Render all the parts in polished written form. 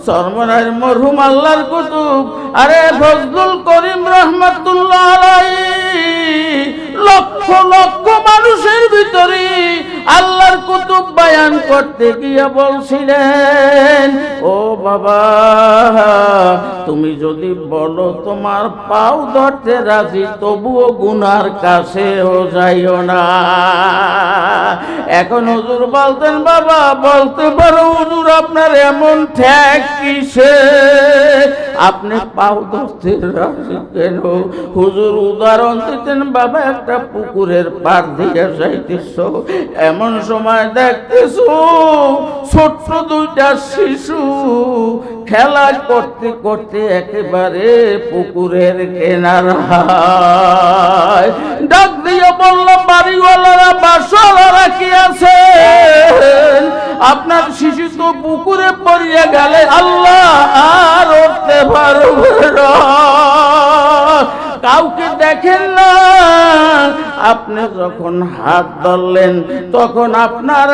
সরমনার মরহুম আল্লাহর কুতুব আরে ফজলুল করিম রহমাতুল্লাহ আলাইহি লক্ষ লক্ষ মানুষের ভিতরে আল্লাহর কুতুব বয়ান করতে গিয়ে বলছিলেন, ও বাবা তুমি যদি বলো তোমার পাও ধরতে রাজি, তবুও গুনার কাছেও যাইও না। এখন হুজুর বলতেন, বাবা বলতে পারো হুজুর আপনার এমন ঠেক কিসে, আপনি পাও ধরতে রাজি কেন? হুজুর উদাহরণ দিতেন, বাবা একটা পুকুরের পার দিয়ে যাইতেছ, এমন সময় দেখতেছো ছোট্ট দুইটা শিশু খেলা করতে করতে একেবারে পুকুরের কিনারায় ডাক দিয়ে বলল, বাড়িওয়ালারা বাসওয়ালারা কি আছে? আপনার শিশু তো পুকুরে পড়িয়ে গেলে আল্লাহ আর উঠতে পারবে না। কাউকে দেখেন না, আপনি যখন হাত ধরলেন তখন আপনার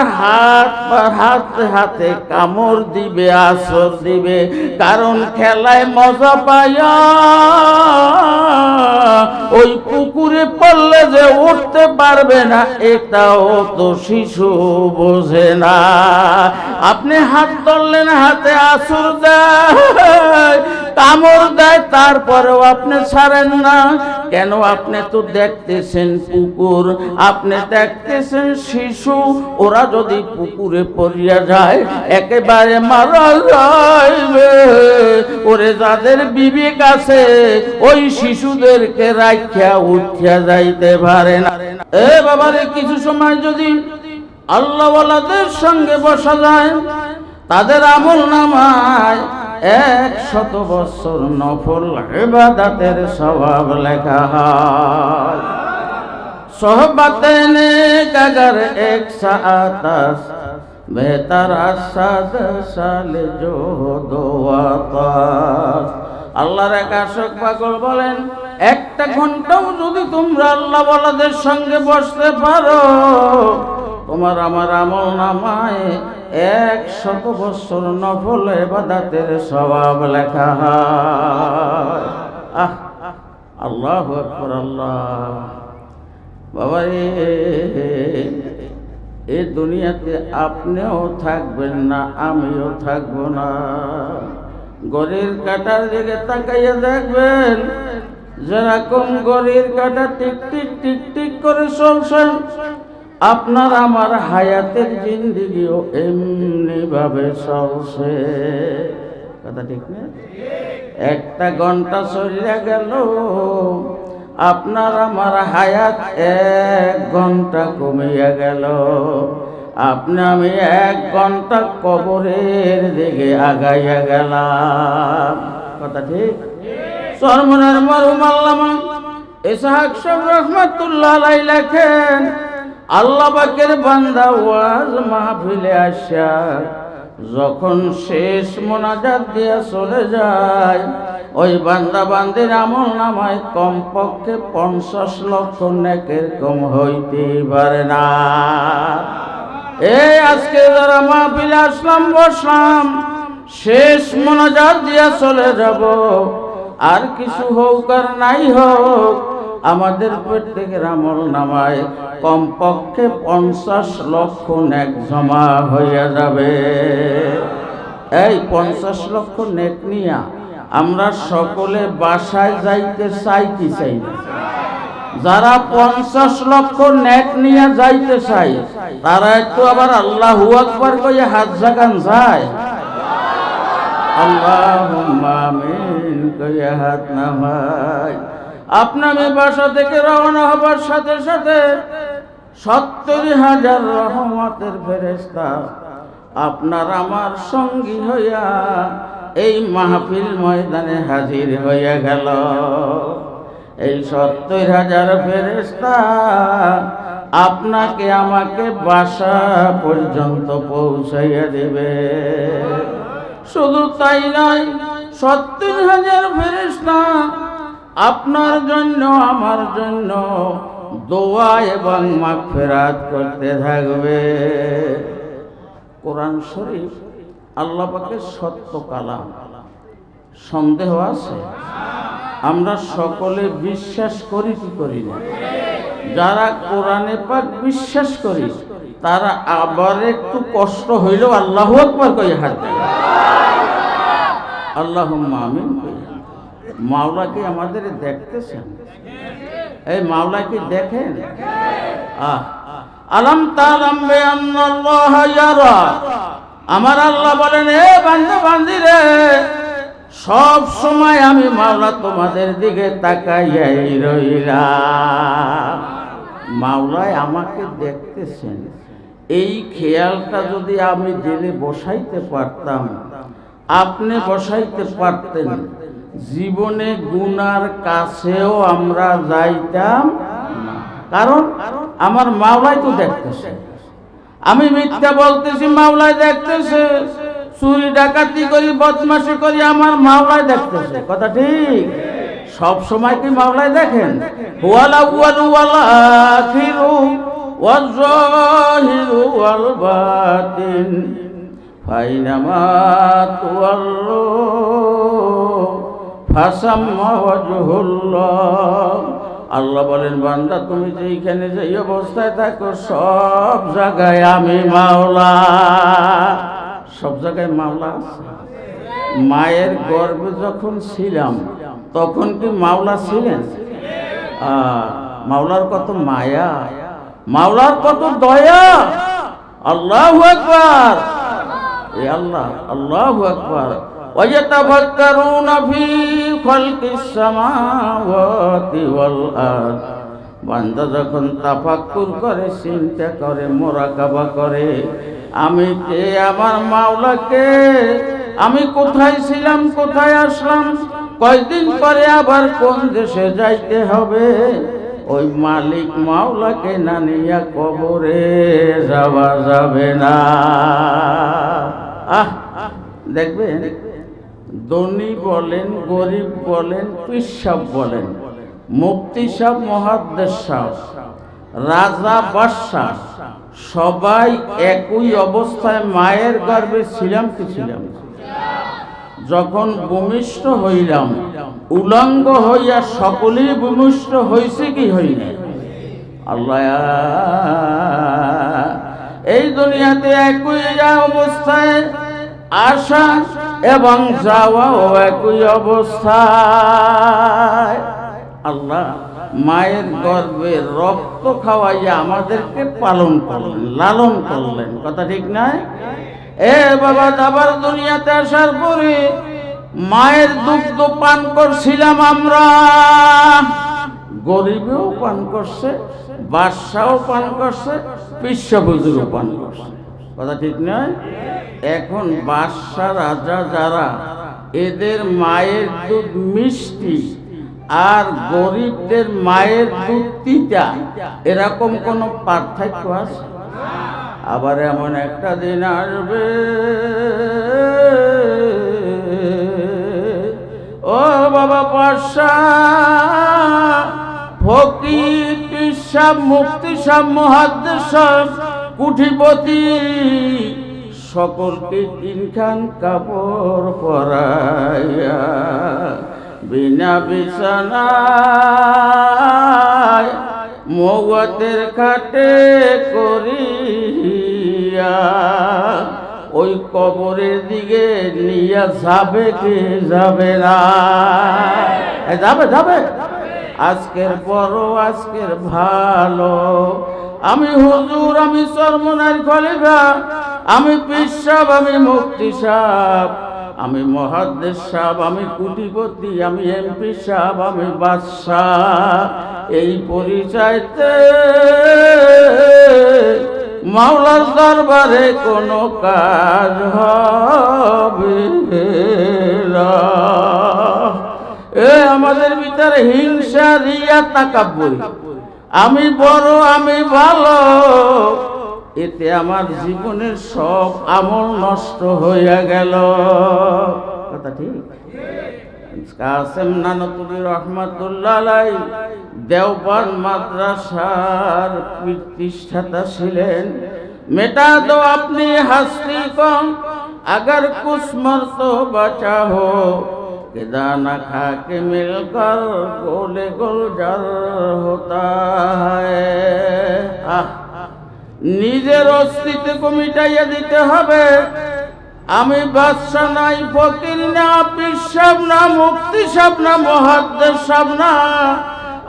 হাতে হাতে কামড় দিবে, আসর দিবে, কারণ খেলায় মজা পাইয়া ওই পুকুরে পড়লে যে উঠতে পারবে না এটাও তো শিশু বোঝে না। আপনি হাত ধরলেন, হাতে আসর দেয়, কামড় দেয়, তারপরেও আপনি ছাড়েন না কেন? আপনি তো দেখতেছেন পুকুর, আপনি দেখতেছেন শিশু, ওরা যদি পুকুরে পড়িয়া যায় একেবারে মারা যাইবে। ওরে যাদের বিবেক আছে ওই শিশুদেরকে রাখিয়া উঠিয়া যাইতে পারে না। এ বাবারে, কিছু সময় যদি আল্লাহওয়ালাদের সঙ্গে বসা যায় তাদের আমল নামায় 100 বছর নফল ইবাদতের সওয়াব লেখা হয়। সোহবতে নেক अगर 1 साथ बेहतर 7 साल जो दुआ। আল্লাহর এক আশিক পাগল বলেন, একটা ঘন্টাও যদি তোমরা আল্লাহওয়ালাদের সঙ্গে বসতে পারো তোমার আমার আমল নামায় 100 বছর নফল ইবাদতের সওয়াব লেখা হয়। আল্লাহু আকবার। আল্লাহ বাবা রে, এই দুনিয়াতে আপনিও থাকবেন না, আমিও থাকবো না। ঘড়ির কাঁটার দিকে তাকাইয়া দেখবেন, যেরকম ঘড়ির কাঁটা টিক টিক টিক টিক করে চলছে, আপনার আমার হায়াতের জিন্দেগিও এমনি ভাবে চলছে। কথা ঠিক না? একটা ঘন্টা চলিয়া গেল, আপনার আমার হায়াত 1 ঘন্টা কমিয়া গেল। আপনি আমি 1 ঘন্টা কবরের দিকে আগাইয়া গেলাম। কথা ঠিক? সরমনের মরহুম আল্লামা ইসহাক সাহেব রহমাতুল্লাহ আলাইহি লেখেন, আল্লাহ পাকের বান্দা ওয়াজ মাহফিলে আসা যখন শেষ মোনাজাত দিয়ে চলে যায়, ওই বান্দা বান্দির আমল নামায় কমপক্ষে 50 লক্ষ নেকের কম হইতে পারে না। এই আজকে যারা মাহফিলে আসলাম, বসলাম, শেষ মোনাজাত দিয়ে চলে যাব, আর কিছু হোক আর নাই হোক, আমাদের প্রত্যেকের আমল নামায় কমপক্ষে 50 লক্ষ নেক জমা হইয়া যাবে। এই 50 লক্ষ নেক নিয়া আমরা সকলে বাসায় যাইতে চাই কি চাই না? যারা 50 লক্ষ নেক নিয়ে যাইতে চাই তারা একটু আবার আল্লাহু আকবার কইয়া হাত জাগান যায়। আল্লাহুম্মা আমিন কইয়া হাত নামায়। আপনার বাসা থেকে রওনা হবার সাথে সাথে 70,000 রহমতের ফেরেশতা আপনার আমার সঙ্গী হইয়া এই মাহফিল ময়দানে হাজির হইয়া গেল। এই 70,000 ফেরেশতা আপনাকে আমাকে বাসা পর্যন্ত পৌঁছাইয়া দেবে। শুধু তাই নয়, 70,000 ফেরেশতা আপনার জন্য আমার জন্য দোয়া এবং মাগফিরাত করতে থাকবে। কোরআন শরীফ আল্লাহ পাকের সত্য কালাম, সন্দেহ আছে? আমরা সকলে বিশ্বাস করি কি করি না? যারা কোরআনে পাক বিশ্বাস করি তারা আবার একটু কষ্ট হইলেও আল্লাহু আকবার কই হাত দেয়, আল্লাহুম্মা আমিন কই। মাওলা কি আমাদের দেখতেছেন? এই মাওলা কি দেখেন? আলাম তালাম বিআন্নাল্লাহা ইয়ারা, আমার আল্লাহ বলেন, এ বান্দা বান্দিরে, সব সময় আমি মাওলা তোমাদের দিকে তাকাইয়াই রইলাম। মাওলায় আমাকে দেখতেছেন, এই খেয়ালটা যদি আমি দিলে বসাইতে পারতাম, আপনি বসাইতে পারতেন, জীবনে গুনার কাছেও আমরা যাইতাম না। কারণ আমার মাওলাই তো দেখতেছে। আমি মিথ্যা বলতেছি, মাওলাই দেখতেছে। চুরি ডাকাতি করি, বদমাশি করি, আমার মাওলাই দেখতেছে। কথা ঠিক? সব সময় কি মাওলাই দেখেন? হুয়াল আউয়ালু ওয়াল আখিরু ওয়াজ যাহিরু ওয়াল বাতিন ফাইনামা তুওয়াল্লু ফাসাম্মা ওয়াজহুল্লাহ। আল্লাহ বলেন, বান্দা তুমি যেইখানে যেই অবস্থায় থাকো, সব জায়গায় আমি মাওলা। সব জায়গায় মাওলা আছে। মায়ের গর্ভে যখন ছিলাম তখন কি মাওলা ছিলেন? মাওলার কত মায়া, মাওলার কত দয়া। আল্লাহু আকবার, এ আল্লাহ, আল্লাহু আকবার। ওয়ায়াতাফাক্কারুনা ফি খালকিস সামাওয়াতি ওয়াল আরদ। বান্দা যখন তাফাক্কুর করে, চিন্তা করে, মুরাকাবা করে, আমি কে, আমার মাওলাকে, আমি কোথায় ছিলাম, কোথায় আসলাম, কয়দিন পরে আবার কোন দেশে যাইতে হবে, ওই মালিক মাওলাকে না নিয়া কবরে যাওয়া যাবে না। দেখবেন, ধনী বলেন, গরিব বলেন, পীর সাহেব বলেন, মুফতি সাহেব, মুহাদ্দিস সাহেব, রাজা বাদশাহ, সবাই একই অবস্থায় মায়ের গর্ভে ছিলাম কি ছিলাম? যখন ভূমিষ্ঠ হইলাম, উলঙ্গ হইয়া সকলেই ভূমিষ্ঠ হইছে কি হইনি? আল্লাহ, এই দুনিয়াতে একই অবস্থায় আসা এবং যাওয়াও একই অবস্থায়। আল্লাহ মায়ের গর্ভে রক্ত খাওয়াইয়া আমাদেরকে পালন করলেন, লালন করলেন। কথা ঠিক নয়? এ বাবা, আবার দুনিয়াতে আসার পরে মায়ের দুগ্ধ পান করছিলাম আমরা। গরিবেও পান করছে, বাদশাও পান করছে, পিসা-হুজুরও পান করছে। কথা ঠিক নয়? এখন বাদশা, রাজা যারা, এদের মায়ের দুধ মিষ্টি আর গরিবদের মায়ের দুধ তিতা, এরকম কোনো পার্থক্য আছে? আবার এমন একটা দিন আসবে, ও বাবা বাদশা, ফকির, পীর সাহেব, মুফতি সাহেব, মুহাদ্দিস সাহেব, কুঠিপতি, সকলকে তিনখান কাপড় পরাইয়া বিনা বিছানায় মওয়াতের খাটে করিয়া ওই কবরের দিকে নিয়ে যাবে কি যাবে না? যাবে, যাবে। আজকের বড়, আজকের ভালো। আমি হুজুর, আমি চরমনাইর খলিফা, আমি পীর সাহেব, আমি মুফতি সাহেব, আমি মুহাদ্দিস সাহেব, আমি কুটিপতি, আমি এমপি সাহেব, আমি বাদশাহ, এই পরিচয়তে মাওলার দরবারে কোনো কাজ হবে না। আমাদের ভিতরে হিংসা, রিয়া, তাকাব্বুর, আমি বড়, আমি ভালো, এতে আমার জীবনের সব আমল নষ্ট হইয়া গেল। কথা ঠিক? কাসেম নানতুবি রহমাতুল্লাহ আলাইহি দেওবন্দ মাদ্রাসার প্রতিষ্ঠাতা ছিলেন। মেটা দো আপনি হাস্তি কম अगर कुछ मर्तबा चाहो कि दाना खा के मिलकर गोले गुलजार होता है। নিজের অস্তিত্বকে মিটাইয়া দিতে হবে। আমি বাদশা নাই, ফকির না, পীর সাহেব না, মুফতি সাহেব না, মুহাদ্দিস সাহেব না,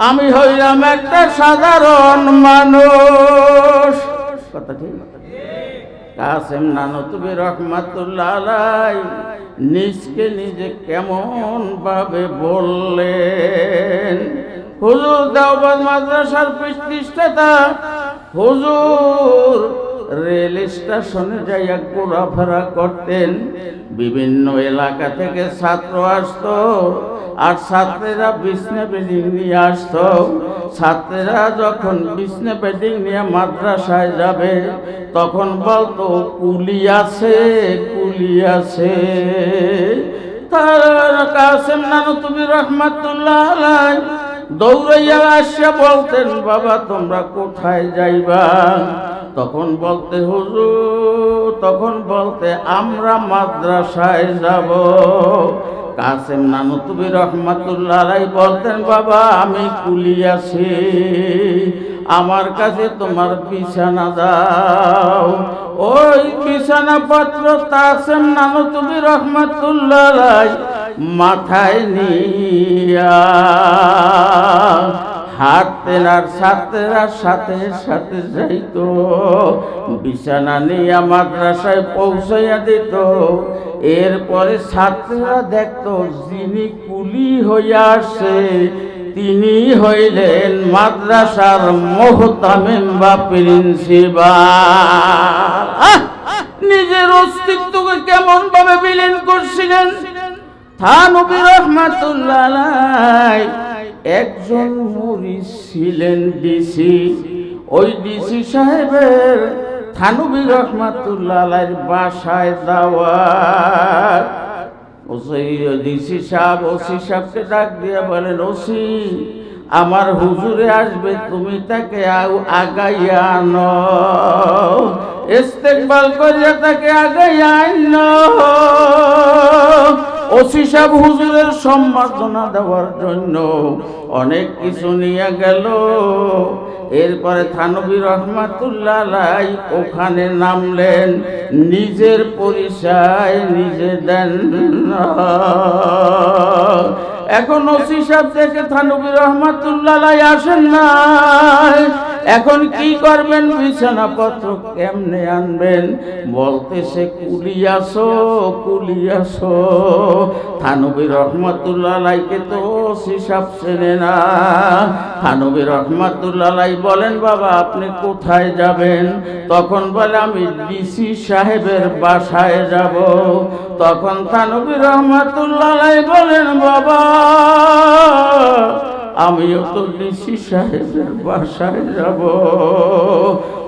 আমি হইলাম একটা সাধারণ মানুষ। কথা ঠিক? কাসেম নানতুবি রহমাতুল্লাহ আলাইহি নিজকে নিজে কেমন ভাবে বললেন। হুজুর দেওবন্দ মাদ্রাসার প্রতিষ্ঠাতা হুজুর রেল স্টেশনে যাইয়া ঘোরাফেরা করতেন। বিভিন্ন এলাকা থেকে ছাত্র আসতো, আর ছাত্রেরা বিছনা বেডিং নিয়ে আসতো। ছাত্রেরা যখন বিছনা বেডিং নিয়ে মাদ্রাসায় যাবে তখন বলতো কুলি আছে, কুলি আছে। তার কাসেম নানতুবি রহমাতুল্লাহ আলাইহি দৌড়াইয়া আসিয়া বলতেন, বাবা তোমরা কোথায় যাইবা? তখন বলতে হুজুর, তখন বলতে আমরা মাদ্রাসায় যাব। কাসেম নানতুবি রহমাতুল্লাহ আলাইহি বলতেন, বাবা আমি কুলি আছি, আমার কাছে তোমার বিছানা দাও। ওই বিছানা পত্র কাসেম নানতুবি রহমাতুল্লাহ আলাইহি মাথায় নিয়া হাঁটতেন, আর ছাত্রেরা সাথে সাথে যাইতো, বিছানা নিয়ে মাদ্রাসায় পৌঁছাইয়া দিত। এরপরে ছাত্ররা দেখতো যিনি কুলি হইয়া আসে তিনি হইলেন মাদ্রাসার মুহতামিম বা প্রিন্সিপাল। নিজের অস্তিত্বকে কেমন ভাবে বিলীন করছিলেন। থানবী রাহমাতুল্লাহ আলাইহি একজন মুরিদ ছিলেন ডিসি। ওই ডিসি সাহেবের থানবী রাহমাতুল্লাহ আলাইহির বাসায় দাওয়াত। ডিসি সাহেব ওসি সাহেবকে ডাক দিয়ে বলেন, ওসি আমার হুজুরে আসবে, তুমি তাকে আগাইয়া আনো, ইস্তেকবাল করিয়া তাকে আগাইয়া আনো। ওসি সাহেব হুজুরের সম্মাননা দেওয়ার জন্য অনেক কিছু নিয়ে গেল। এরপরে থানবী রাহমাতুল্লাহ আলাইহি ওখানে নামলেন, নিজের পরিচয় নিজে দেন। এখন ওসি সাহেব থেকে থানবী রাহমাতুল্লাহ আলাইহি আসেন না। এখন কি করবেন? বিছানাপত্র কেমনে আনবেন? বলতেছে কুলি আসো, কুলি আসো। থানবী রাহমাতুল্লাহ আলাইহিকে তো ওসি সাহেব চেনে না। থানবী রাহমাতুল্লাহ আলাইহি বলেন, বাবা আপনি কোথায় যাবেন? তখন বলে আমি ডিসি সাহেবের বাসায় যাব। তখন থানবী রাহমাতুল্লাহ আলাইহি বলেন, বাবা আমিও তো ডিসি সাহেবের বাসায় যাব।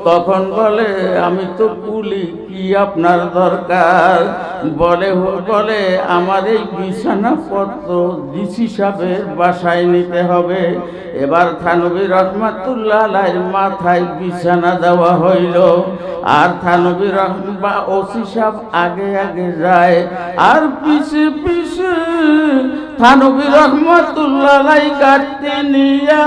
তখন বলে আমি তো কুলি, কি আপনার দরকার? বলে আমার এই বিছানাপত্র ডিসি সাহেবের বাসায় নিতে হবে। এবার থানবী রাহমাতুল্লাহ আলাইহির মাথায় বিছানা দেওয়া হইল, আর থানবী ওসি সাহেব আগে আগে যায়, আর পিছে পিছে থানবী রাহমাতুল্লাহ আলাইহি কাটতে নিয়া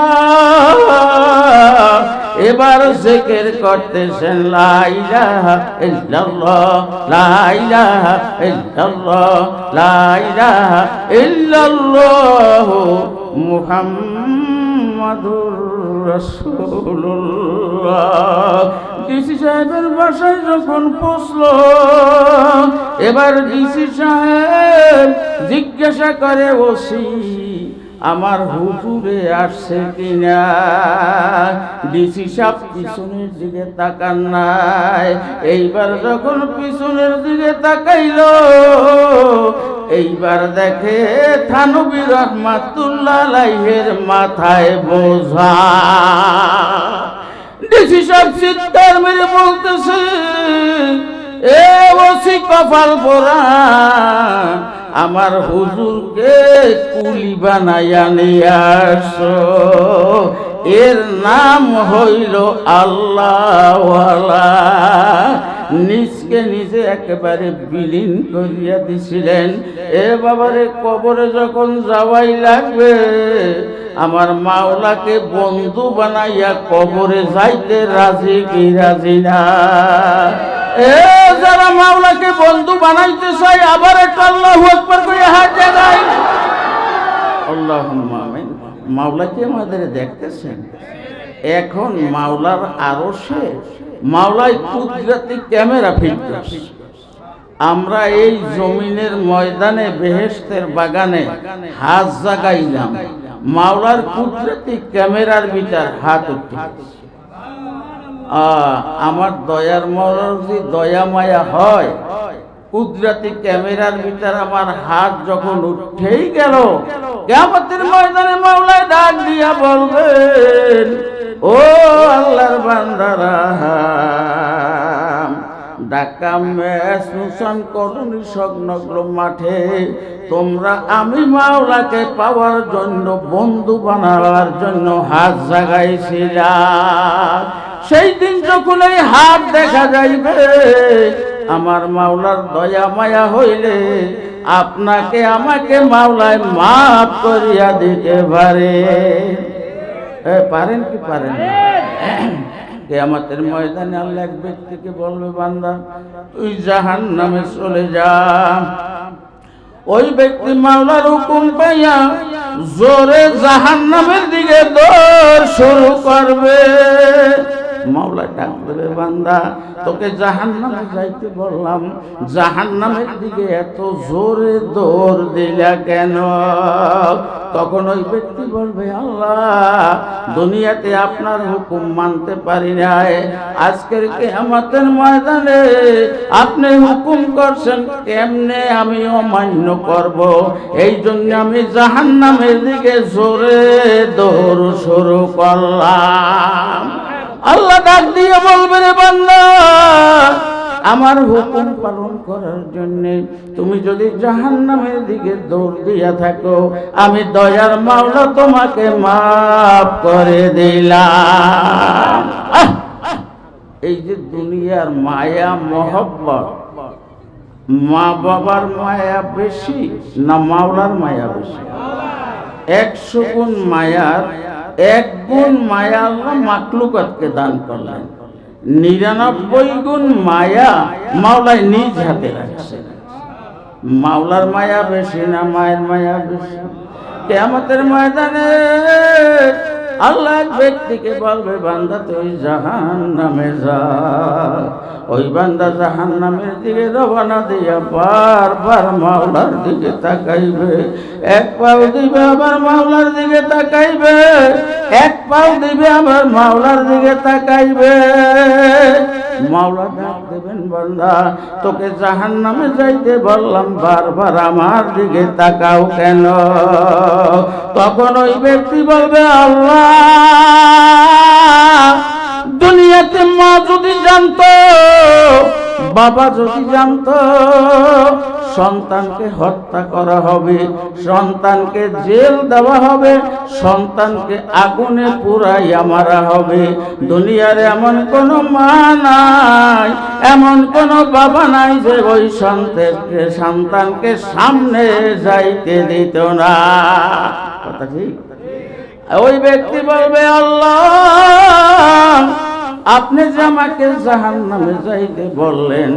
এবার জিকির করতেছেন, লা ইলাহা ইল্লাল্লাহ, লা ইলাহা ইল্লাল্লাহ, লা ইলাহা ইল্লাল্লাহ মুহাম্মাদুর রাসূলুল্লাহ। ডিসি সাহেবের বাসায় যখন পৌঁছলো, এবার ডিসি সাহেব জিজ্ঞাসা করে, ওসি আমার হুজুরে আসছে কিনা? ডিসি সাহেব পিছনের দিকে তাকান নাই। এইবার যখন পিছনের দিকে তাকাইল, এইবার দেখে থানবী রাহমাতুল্লাহ আলাইহির মাথায় বোঝা। ডিসি সাহেব চিৎকার মেরে বলতেছে, এ ওসি কপাল পোড়া, আমার হুজুরকে কুলি বানাইয়া নিয়ে আসো। এর নাম হইল আল্লাহওয়ালা। নিজকে নিজে একেবারে বিলীন করিয়া দিছিলেন। এ বাবারে কবরে যখন যাওয়াই লাগবে আমার মাওলাকে বন্ধু বানাইয়া কবরে যাইতে রাজি কি রাজি না? এ যারা মাওলাকে বন্ধু বানাইতে চায় আবার একটা আল্লাহু আকবার করে হাত জাগায়। আল্লাহুম্মা আমিন। মাওলা কি আমাদের দেখতেছেন? এখন মাওলার আরশে মাওলাই কুদরতি ক্যামেরা ফিট করছে। আমরা এই জমিনের ময়দানে বেহেশতের বাগানে হাত জাগাইলাম, মাওলার কুদরতি ক্যামেরার ভিতর হাত উঠে। আমার দয়ার মাওলার যদি দয়া মায়া হয়, কুদরতি ক্যামেরার ভিতর আমার হাত যখন উঠেই গেল, কিয়ামতের ময়দানে মাওলায় ডাক দিয়া বলবেন, ও আল্লাহর বান্দারা, ঢাকা ম্যাচ নুসান করুনি সংলগ্ন মাঠে তোমরা আমি মাওলাকে পাওয়ার জন্য বন্ধু বানাবার জন্য হাত জাগাইছিলাম। সেই দিন যখন এই হাত দেখা যাইবে, আমার মাওলার দয়া মায়া হইলে আপনাকে আমাকে মাওলায় মাফ করিয়া দিতে পারে। পারেন কি পারেন না? কিয়ামতের ময়দানে আল্লাহ এক ব্যক্তিকে বলবে, বান্দা তুই জাহান্নামে চলে যা। ওই ব্যক্তি মাওলার হুকুম পাইয়া জোরে জাহান্নামের দিকে দৌড় শুরু করবে। মাওলা ডাক দেবে, বান্দা তোকে জাহান্নামে যাইতে বললাম, জাহান্নামের দিকে এত জোরে দৌড় দিলা কেন? তখন ওই ব্যক্তি বলবে, আল্লাহ দুনিয়াতে আপনার হুকুম মানতে পারি নাই, আজকের কিয়ামতের ময়দানে আপনি হুকুম করছেন, কেমনে আমি অমান্য করব? এই জন্য আমি জাহান্নামের দিকে জোরে দৌড় শুরু করলাম। আল্লাহ ডাক দিয়ে বলবে, রে বান্দা আমার হুকুম পালন করার জন্য তুমি যদি জাহান্নামের দিকে দৌড় দিয়া থাকো, আমি দয়ার মাওলা তোমাকে মাফ করে দিলাম। এই যে দুনিয়ার মায়া মহব্বত, মা বাবার মায়া বেশি না মাওলার মায়া বেশি? 100 গুণ মায়ার 1 গুণ মায়া আল্লাহ মাখলুকাতকে দান করলেন, 99 গুণ মায়া মাওলায় নিজ হাতে রাখছে। মাওলার মায়া বেশি না মায়ের মায়া বেশি? কিয়ামতের ময়দানে আল্লাহ এক ব্যক্তিকে বলবে, বান্দা তুই জাহান্নামে যা। ওই বান্দা জাহান্নামের দিকে রওনা দিয়া বারবার মাওলার দিকে তাকাইবে, এক পাও দিবে আবার মাওলার দিকে তাকাইবে, এক পাও দিবে আবার মাওলার দিকে তাকাইবে। মাওলা ডাক দেবেন, বান্দা তোকে জাহান্নামে যাইতে বললাম, বারবার আমার দিকে তাকাও কেন? তখন ওই ব্যক্তি বলবে, আল্লাহ দুনিয়াতে মা যদি জানতো, বাবা যদি জানতো, সন্তানকে হত্যা করা হবে, সন্তানকে জেল দেওয়া হবে, সন্তানকে আগুনে পুড়াইয়া মারা হবে। দুনিয়ার এমন কোনো মা নাই, এমন কোনো বাবা নাই যে ওই সন্তানকে সামনে যাইতে দিত না। কথা ঠিক? ওই ব্যক্তি বলবে, আল্লাহ আপনি যে আমাকে জাহান্নামে যাইতে বললেন,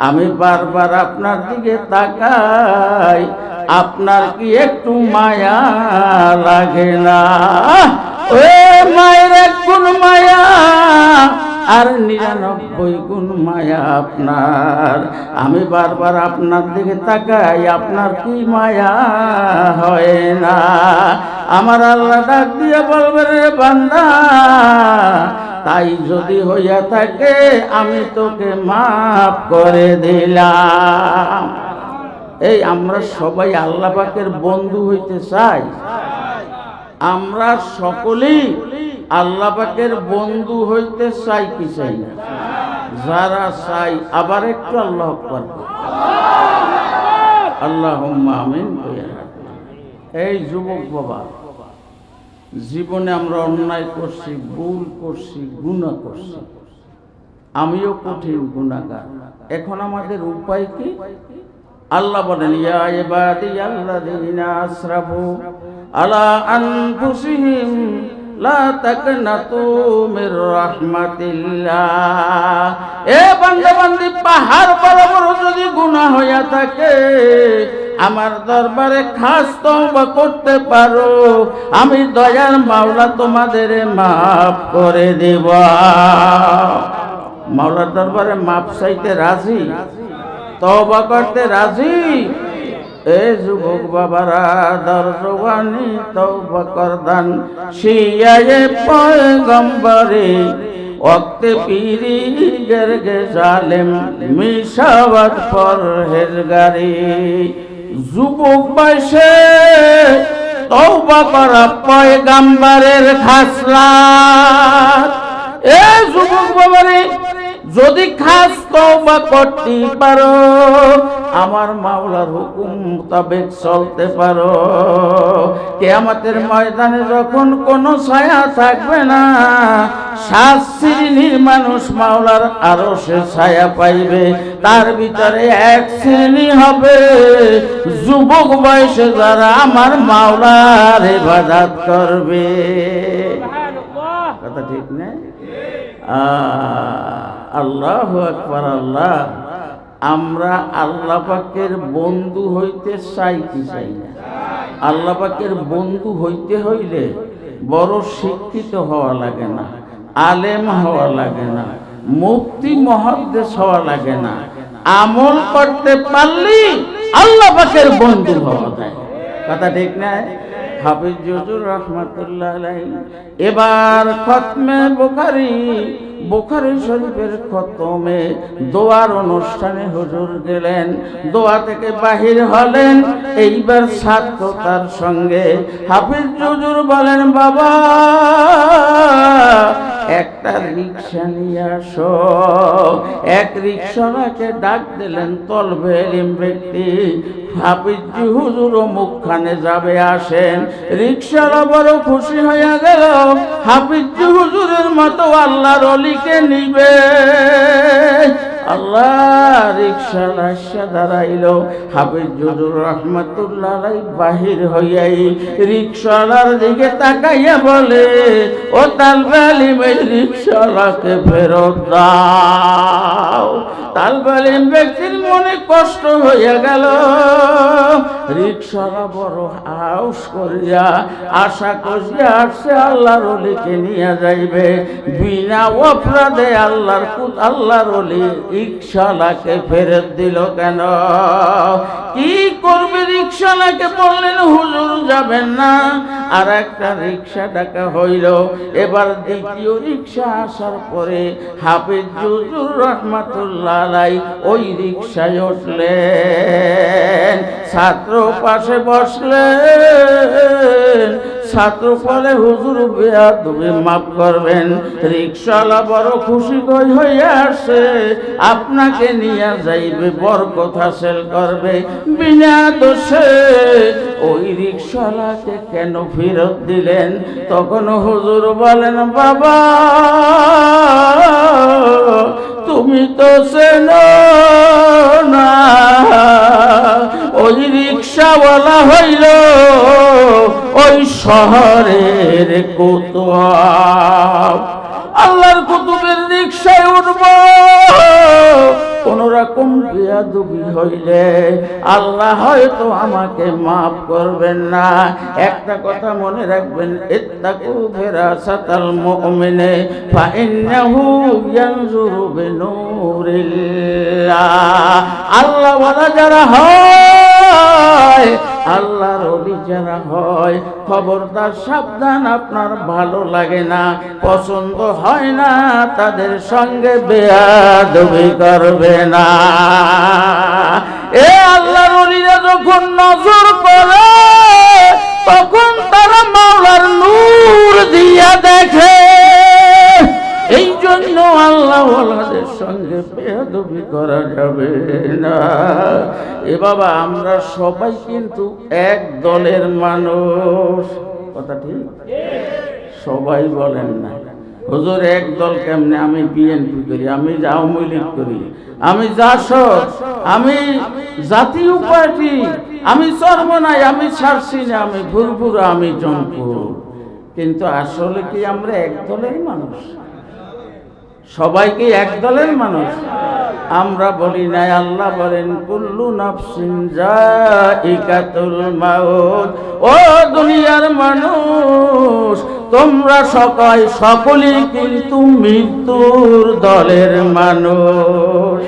আমি বারবার আপনার দিকে তাকাই, আপনার কি একটু মায়া লাগে না? ওই মায়ের 1 গুণ মায়া আর 99 গুণ মায়া আপনার। আমি বারবার আপনার দিকে তাকাই, আপনার কি মায়া হয় না? আমার আল্লাহ ডাক দিয়ে বলবে, রে বান্দা তাই যদি হইয়া থাকে আমি তোকে মাফ করে দিলাম। এই আমরা সবাই আল্লাহ পাকের বন্ধু হইতে চাই, আমরা সকলেই আল্লাহ পাকের বন্ধু হইতে চাই কি চাই না? যারা চাই আবার একটু আল্লাহ আকবার, আল্লাহুম্মা আমিন। এই যুবক বাবা, জীবনে আমরা অন্যায় করছি, ভুল করছি, গুনাহ করছি, আমিও কঠিন গুনাহগার। এখন আমাদের উপায় কি? আল্লাহ বলেন, ইয়া ইবাদিয়াল্লাযীনা আসরাফু আলা আনফুসিহিম লা তাকনাতু মির রাহমাতিল্লাহ। এ বান্দা বান্দি, পাহাড় বরাবর যদি গুনাহ হইয়া থাকে, আমার দরবারে খাস তওবা করতে পারো, আমি দয়ার মাওলা তোমাদের মাফ করে দেব। মাওলার দরবারে মাপ চাইতে রাজি, তওবা করতে রাজি। এ যুবক বাবারা, দরজওয়ানি তওবা করদান শিয়ায়ে পয়গম্বরে ওয়াক্তে পীরি গেরগে জালেম মিশাওয়াত পরহেজগারি। যুবক বয়সে তওবা করা পয়গম্বরের খাসলাত। এ যুবক বাবারে, যদি খাস তওবা করতে পারো, আমার মাওলার হুকুম মোতাবেক চলতে পারো, কিয়ামতের ময়দানে যখন কোনো ছায়া থাকবে না, 7 শ্রেণীর মানুষ মাওলার আরশে ছায়া পাইবে। তার ভিতরে 1 শ্রেণী হবে যুবক বয়সে যারা আমার মাওলার ইবাদত করবে। কথা ঠিক না? আল্লাহু আকবার। আল্লাহ, আমরা আল্লাহ পাকের বন্ধু হইতে চাই কি চাই না? আল্লাহ পাকের বন্ধু হইতে হইলে বড় শিক্ষিত হওয়া লাগে না, আলেম হওয়া লাগে না, মুফতি মুহাদ্দিস হওয়া লাগে না, আমল করতে পারলি আল্লাহ পাকের বন্ধু হওয়া যায়। কথা ঠিক না? হাফিজ হুজুর রাহমাতুল্লাহ আলাইহি এবার খতমে বুখারী শরীফের খতমে দোয়ার অনুষ্ঠানে হুজুর গেলেন। দোয়া থেকে বাহির হলেন, এইবার ছাত্র তার সঙ্গে। হাফিজ হুজুর বলেন, বাবা একটা রিক্সা নিয়ে আসো। এক রিক্সাওয়ালাকে ডাক দিলেন, তলবে ইলম ব্যক্তি। হাফিজ হুজুর মুখখানে যাবে, আসেন। রিক্সাওয়ালা বড় খুশি হয়ে গেল, হাফিজ হুজুরের মতো আল্লাহর ওলিকে নিবে। আল্লাহ, রিক্সাওয়ালা এসে দাঁড়াইল। হাফিজ হুজুর রাহমাতুল্লাহ আলাইহি বাহির হইয়াই রিক্সাওয়ালার দিকে তাকাইয়া বলে, ও তালবে ইলম, এই রিক্সাওয়ালাকে ফেরত দাও। তালবে ইলম ব্যক্তির মনে কষ্ট হইয়া গেল। রিক্সাওয়ালা বড় হাউস করিয়া আশা করিয়া আসছে আল্লাহর ওলিকে নিয়ে যাইবে। বিনা অপরাধে আল্লাহর ওলি রিক্সাওয়ালাকে ফেরত দিল কেন? কি করবে? রিক্সাওয়ালাকে বললেন, হুজুর যাবেন না। আর একটা রিক্সা ডাকা হইল। এবার দ্বিতীয় রিক্সা আসার পরে হাফিজ হুজুর রাহমাতুল্লাহ আলাইহি ওই রিক্সায় উঠলেন। ছাত্র পাশে বসলেন। ছাত্র বলে, হুজুর বেয়াদবি মাফ করবেন, রিক্সাওয়ালা বড় খুশি হয়ে আসে, আপনাকে নিয়ে যাইবে, বরকত হাসিল করবে। বিনা দোষে ওই রিক্সাওয়ালাকে কেন ফেরত দিলেন? তখন হুজুর বলেন, বাবা তুমি তো চেনো না, ওই রিক্সাওয়ালা হইল ওই শহরের কুতুব। আল্লাহর কুতুবের রিক্সায় উঠব, কোন রকম বেয়াদবি হইলে আল্লাহ হয়তো আমাকে মাফ করবেন না। একটা কথা মনে রাখবেন, ইত্তাকু ফিরাসাতাল মুমিনে ফাইন্নাহু ইয়ানজুরু বিনুরিল্লাহ। আল্লাহ ওয়ালা যারা হয়, আল্লাহর ওলি যারা হয়, খবরদার সাবধান, আপনার ভালো লাগে না, পছন্দ হয় না, তাদের সঙ্গে বেয়াদবি করবে না। এ আল্লাহর ওলিরা যখন নজর করে, তখন তারা মাওলার নূর দিয়া দেখে। এই জন্য আল্লাহ ওয়ালাদের সঙ্গে বেয়াদবি করা যাবে না। এ বাবা, আমরা সবাই কিন্তু এক দলের মানুষ। কথা ঠিক? সবাই বলেন না, হুজুর একদল কেমনে? আমি বিএনপি করি, আমি আওয়ামী লীগ করি, আমি জাসদ, আমি জাতীয় পার্টি, আমি চরমনাই, আমি ছাড়ছিনা, আমি ভুরভুরা, আমি জনপুর। কিন্তু আসলে কি আমরা এক দলের মানুষ? সবাইকে এক দলের মানুষ আমরা বলি নাই। আল্লাহ বলেন কুল্লু নাফসিন যায়িকাতুল মাউত। ও দুনিয়ার মানুষ, তোমরা সকলেই কিন্তু মৃত্যুর দলের মানুষ।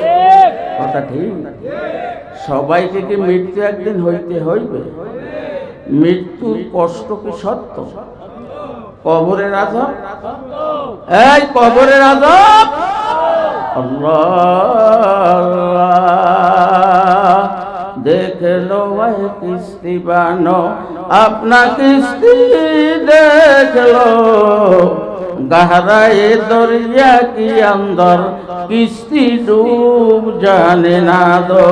কথা ঠিক? সবাইকে কি মৃত্যু একদিন হইতে হইবে? মৃত্যুর কষ্ট কি সত্য? কবরের আযাব, এই কবরের আযাব, আল্লাহ দেখলো কিস্তি বানো, আপনা কিস্তি দেখলো, গহরায়ে দরিয়া কি অন্দর কিস্তি ডুব জানে না দো।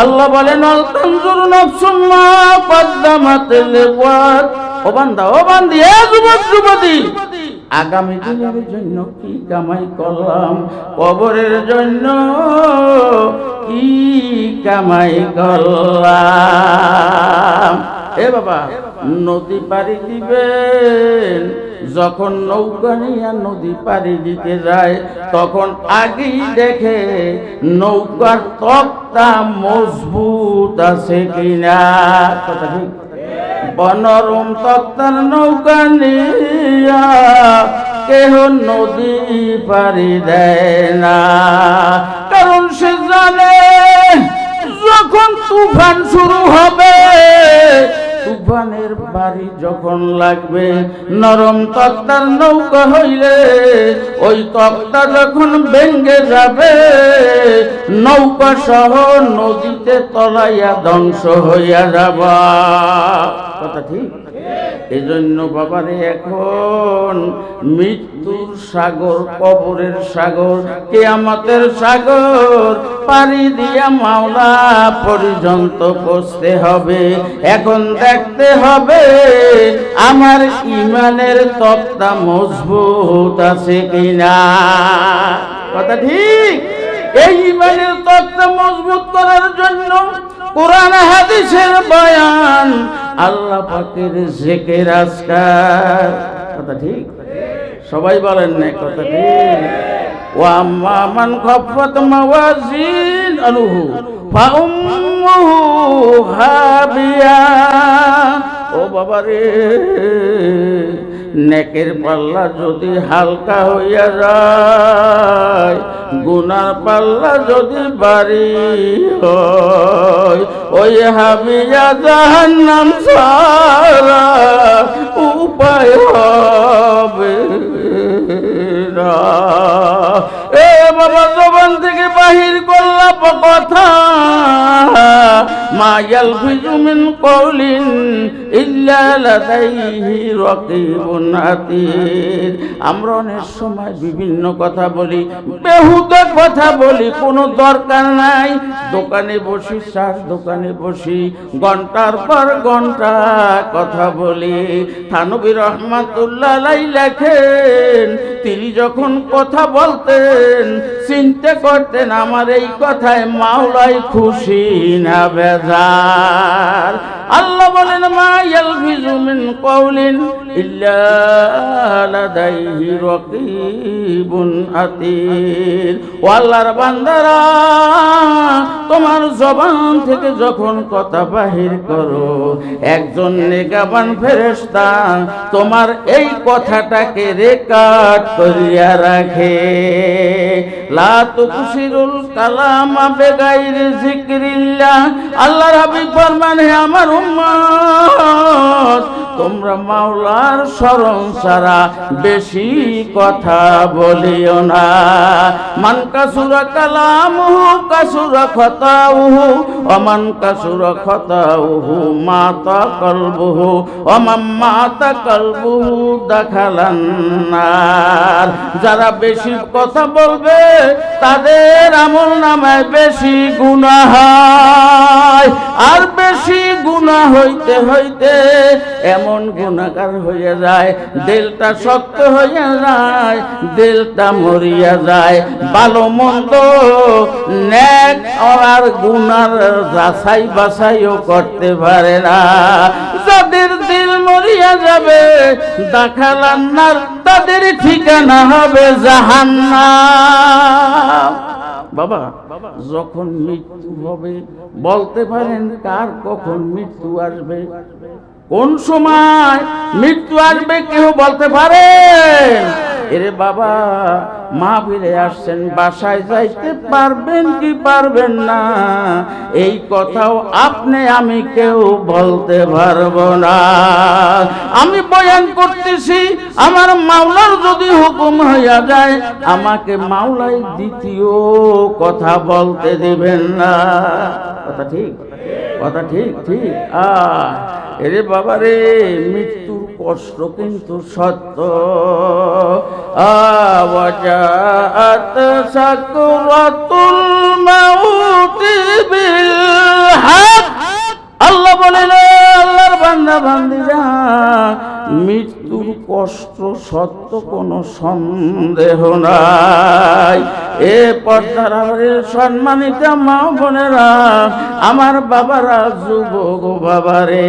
আল্লাহ বলেন আল তানজুরু নাফসুম মা কদ্দামাত লিওয়াত। ও বান্দা, ও বান্দি, এ যুবক যুবতী, আগামী দিনের জন্য কি কামাই করলাম? কবরের জন্য কি কামাই করলাম? এ বাবা, নদী পাড়ি দিবেন, যখন নৌকা নিয়ে নদী পাড়ি দিতে যায় তখন আগেই দেখে নৌকার তক্তা মজবুত আছে কিনা। কথা ঠিক? বনরম তক্তার নৌকা নিয়া কেহ নদী পাড়ি দেয় না, কারণ সে জানে যখন তুফান শুরু হবে, তুফানের বাড়ি যখন লাগবে, নরম তক্তার নৌকা হইলে ওই তক্তা যখন ভেঙে যাবে, নৌকা সহ নদীতে তলাইয়া ধ্বংস হইয়া যাবা। কথা ঠিক? এজন্য বাবারে এখন মৃত্যুর সাগর, কবরের সাগর, কিয়ামতের সাগর পাড়ি দিয়া মাওলা পর্যন্ত পৌঁছতে হবে। এখন দেখতে হবে আমার ইমানের তক্তা মজবুত আছে কিনা। কথা ঠিক? এই ইমানের তক্তা মজবুত করার জন্য কোরআন হাদিসের বয়ান, আল্লাহ পাকের জিকির আজকার। কথা ঠিক? সবাই বলেন না? কথা ঠিক? ওয়া আম্মা মান খাফফাত মাওয়াজিনুহু ফাউম্মুহু হাবিয়া। ও বাবা রে, নেকের পাল্লা যদি হালকা হইয়া যায়, গুনার পাল্লা যদি ভারী হয়, ওই হাবিয়া জাহান্নাম ছাড়া উপায় হবে না। এ বাবা, জবান থেকে বাহির করলা কথা, মা ইয়ালফিজু মিন কওলিন ইল্লা লাদাইহি রাকিবুন আতীদ। আমরা অনেক সময় বিভিন্ন কথা বলি, বেহুদা কথা বলি, কোনো দরকার নাই। দোকানে বসি, চার দোকানে বসি, ঘন্টার পর ঘন্টা কথা বলি। থানবী রহমাতুল্লাহ আলাইহি লেখেন, তিনি যখন কথা বলতেন চিন্তা করতেন আমার এই কথায় মাওলাই খুশি না বেজার। আল্লাহ বলেন মা ইয়ালফিজু মিন কওলিন ইল্লা লাদাইহি রাকিবুন আতীদ। ও আল্লাহর বান্দারা, তোমার জবান থেকে যখন কথা বাহির করো, একজন নেগাবান ফেরেশতা তোমার এই কথাটাকে রেকর্ড করিয়া রাখে। লা তুকসিরুল কালামা বিগাইরি যিকরিল্লাহ। আল্লাহর হাবিব ফরমান, হে আমার উম্মত, তোমরা মাওলার স্মরণ ছাড়া বেশি কথা বলিও না। মান কাসুরা কালামুহু কাসুরা খতাউহু, ওয়া মান কাসুরা খতাউহু মাতা কলবুহু, ওয়া মান মাতা কলবুহু দাখালান নার। যারা বেশি কথা বলবে তাদের আমল নামায় বেশি গুনাহ হয়, আর বেশি গুনাহ হইতে হইতে এমন গুনাহগার হয়ে যায়, দিলটা শক্ত হয়ে যায়, দিলটা মরিয়া যায়, ভালো মন্দ নেক আর গুনার যাচাই বাছাইও করতে পারে না। যাদের দিল মরিয়া যাবে দাখাল আন্নার, তাদের ঠিকানা হবে জাহান্নাম। বাবা, যখন মৃত্যু হবে বলতে পারেন কার কখন মৃত্যু আসবে? কোন সময় মৃত্যু আসবে কেউ বলতে পারেন? এরে বাবা, মাহফিলে আসছেন, বাসায় যাইতে পারবেন কি পারবেন না এই কথাও আপনি আমি কেউ বলতে পারবো না। আমি বয়ান করতেছি, আমার মাওলার যদি হুকুম হইয়া যায় আমাকে মাওলাই দ্বিতীয় কথা বলতে দিবেন না। কথা ঠিক, কথা ঠিক ঠিক। এরে বাবা রে, মৃত্যুর কষ্ট কিন্তু সত্য। আওয়াজাত সাকরাতুল মাউতি বিল হক। আল্লাহ বলেন, আল্লাহর বান্দা বান্দীরা, মৃত্যুর কষ্ট সত্য, কোনো সন্দেহ নাই। এ পর্দার সম্মানিত মা বোনেরা, আমার বাবারা, যুবক বাবারে,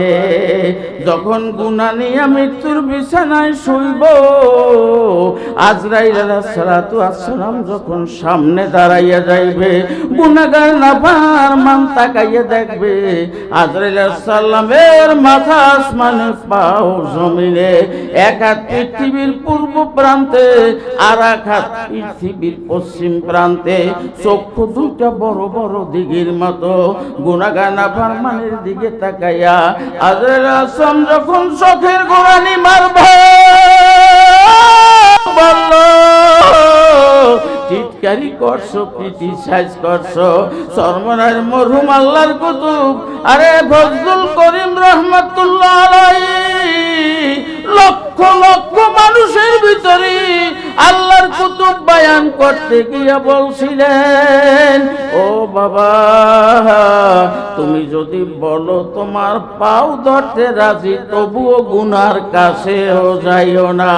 যখন গুনাহ নিয়ে মৃত্যুর বিছানায় শুইব, আজরাইল আলাইহিস সালাতু ওয়াস সালাম যখন সামনে দাঁড়াইয়া যাইবে, গুনাহগার নাফরমান তাকাইয়া দেখবে, আজরাইল আলাইহিস সালামের মাথা আসমানে, পাও জমিনে, এক হাত পৃথিবীর পূর্ব প্রান্তে, আর এক হাত পৃথিবীর পশ্চিম প্রান্তে, চক্ষু দুইটা বড় বড় দিঘির মতো। গুনাহগার নাফরমানের দিকে তাকাইয়া আজরাইল আলাইহিস সালাম যখন চোখের গোড়ানি মারবে, বলল, চিৎকারি করছো, ক্রিটিসাইজ করছো, সরমনার মরহুম আল্লাহর কুতুব আরে ফজলুল করিম রহমাতুল্লাহ আলাইহি লক্ষ লক্ষ মানুষের ভিতরে আল্লাহর কুতুব বয়ান করতে গিয়া বলছিলেন, ও বাবা, তুমি যদি বলো তোমার পাও ধরতে রাজি, তবুও গুনার কাছেও যাইও না।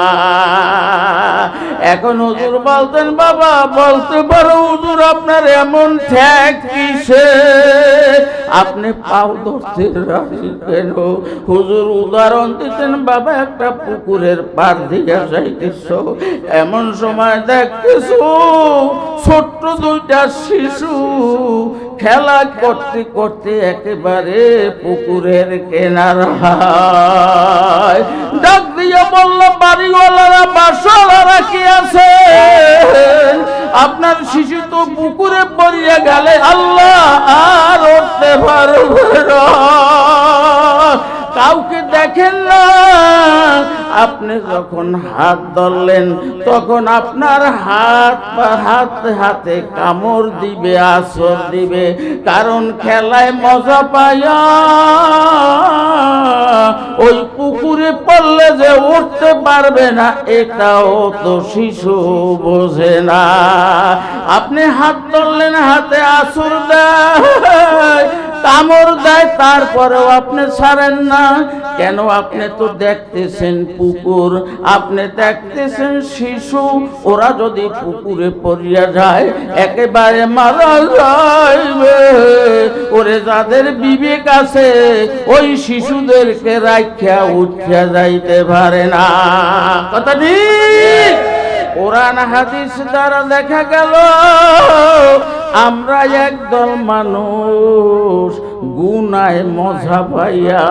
এখন হুজুর বলতেন, বাবা বলতে পারো হুজুর আপনার এমন ঠেক কিসে, আপনি পাও ধরতে রাজি কেন? হুজুর উদাহরণ দিতেন, বাবা একটা পুকুরের পাড় দিয়ে যাইতেছ, এমন সময় দেখতেছো ছোট্ট দুইটা শিশু খেলা করতে করতে একেবারে পুকুরের কিনারায় ডাক দিয়ে বলল, বাড়িওয়ালারা, বাসাওয়ালারা কি আছে? আপনার শিশু তো পুকুরে পড়িয়া গেলে আল্লাহ আর উঠতে পারবে না, কাউকে দেখেন না। আপনি যখন হাত ধরলেন তখন আপনার হাতে কামড় দিবে, আসর দিবে, কারণ খেলায় মজা পাইয়া ওই পুকুরে পড়লে যে উঠতে পারবে না এটাও তো শিশু বোঝে না। আপনি হাত ধরলেন, হাতে আসর দেয়, কামড় দেয়, তারপরেও আপনি ছাড়েন না কেন? আপনি তো দেখতেছেন পুকুর, আপনি দেখতেছেন শিশু, ওরা যদি পুকুরে পড়িয়া যায় একেবারে মারা যাইবে। ওরে যাদের বিবেক আছে ওই শিশুদেরকে রাখিয়া উঠিয়া যাইতে পারে না। কথা ঠিক। কোরআন হাদিস দ্বারা দেখা গেল আমরা একদল মানুষ গুনায় মজা পাইয়া,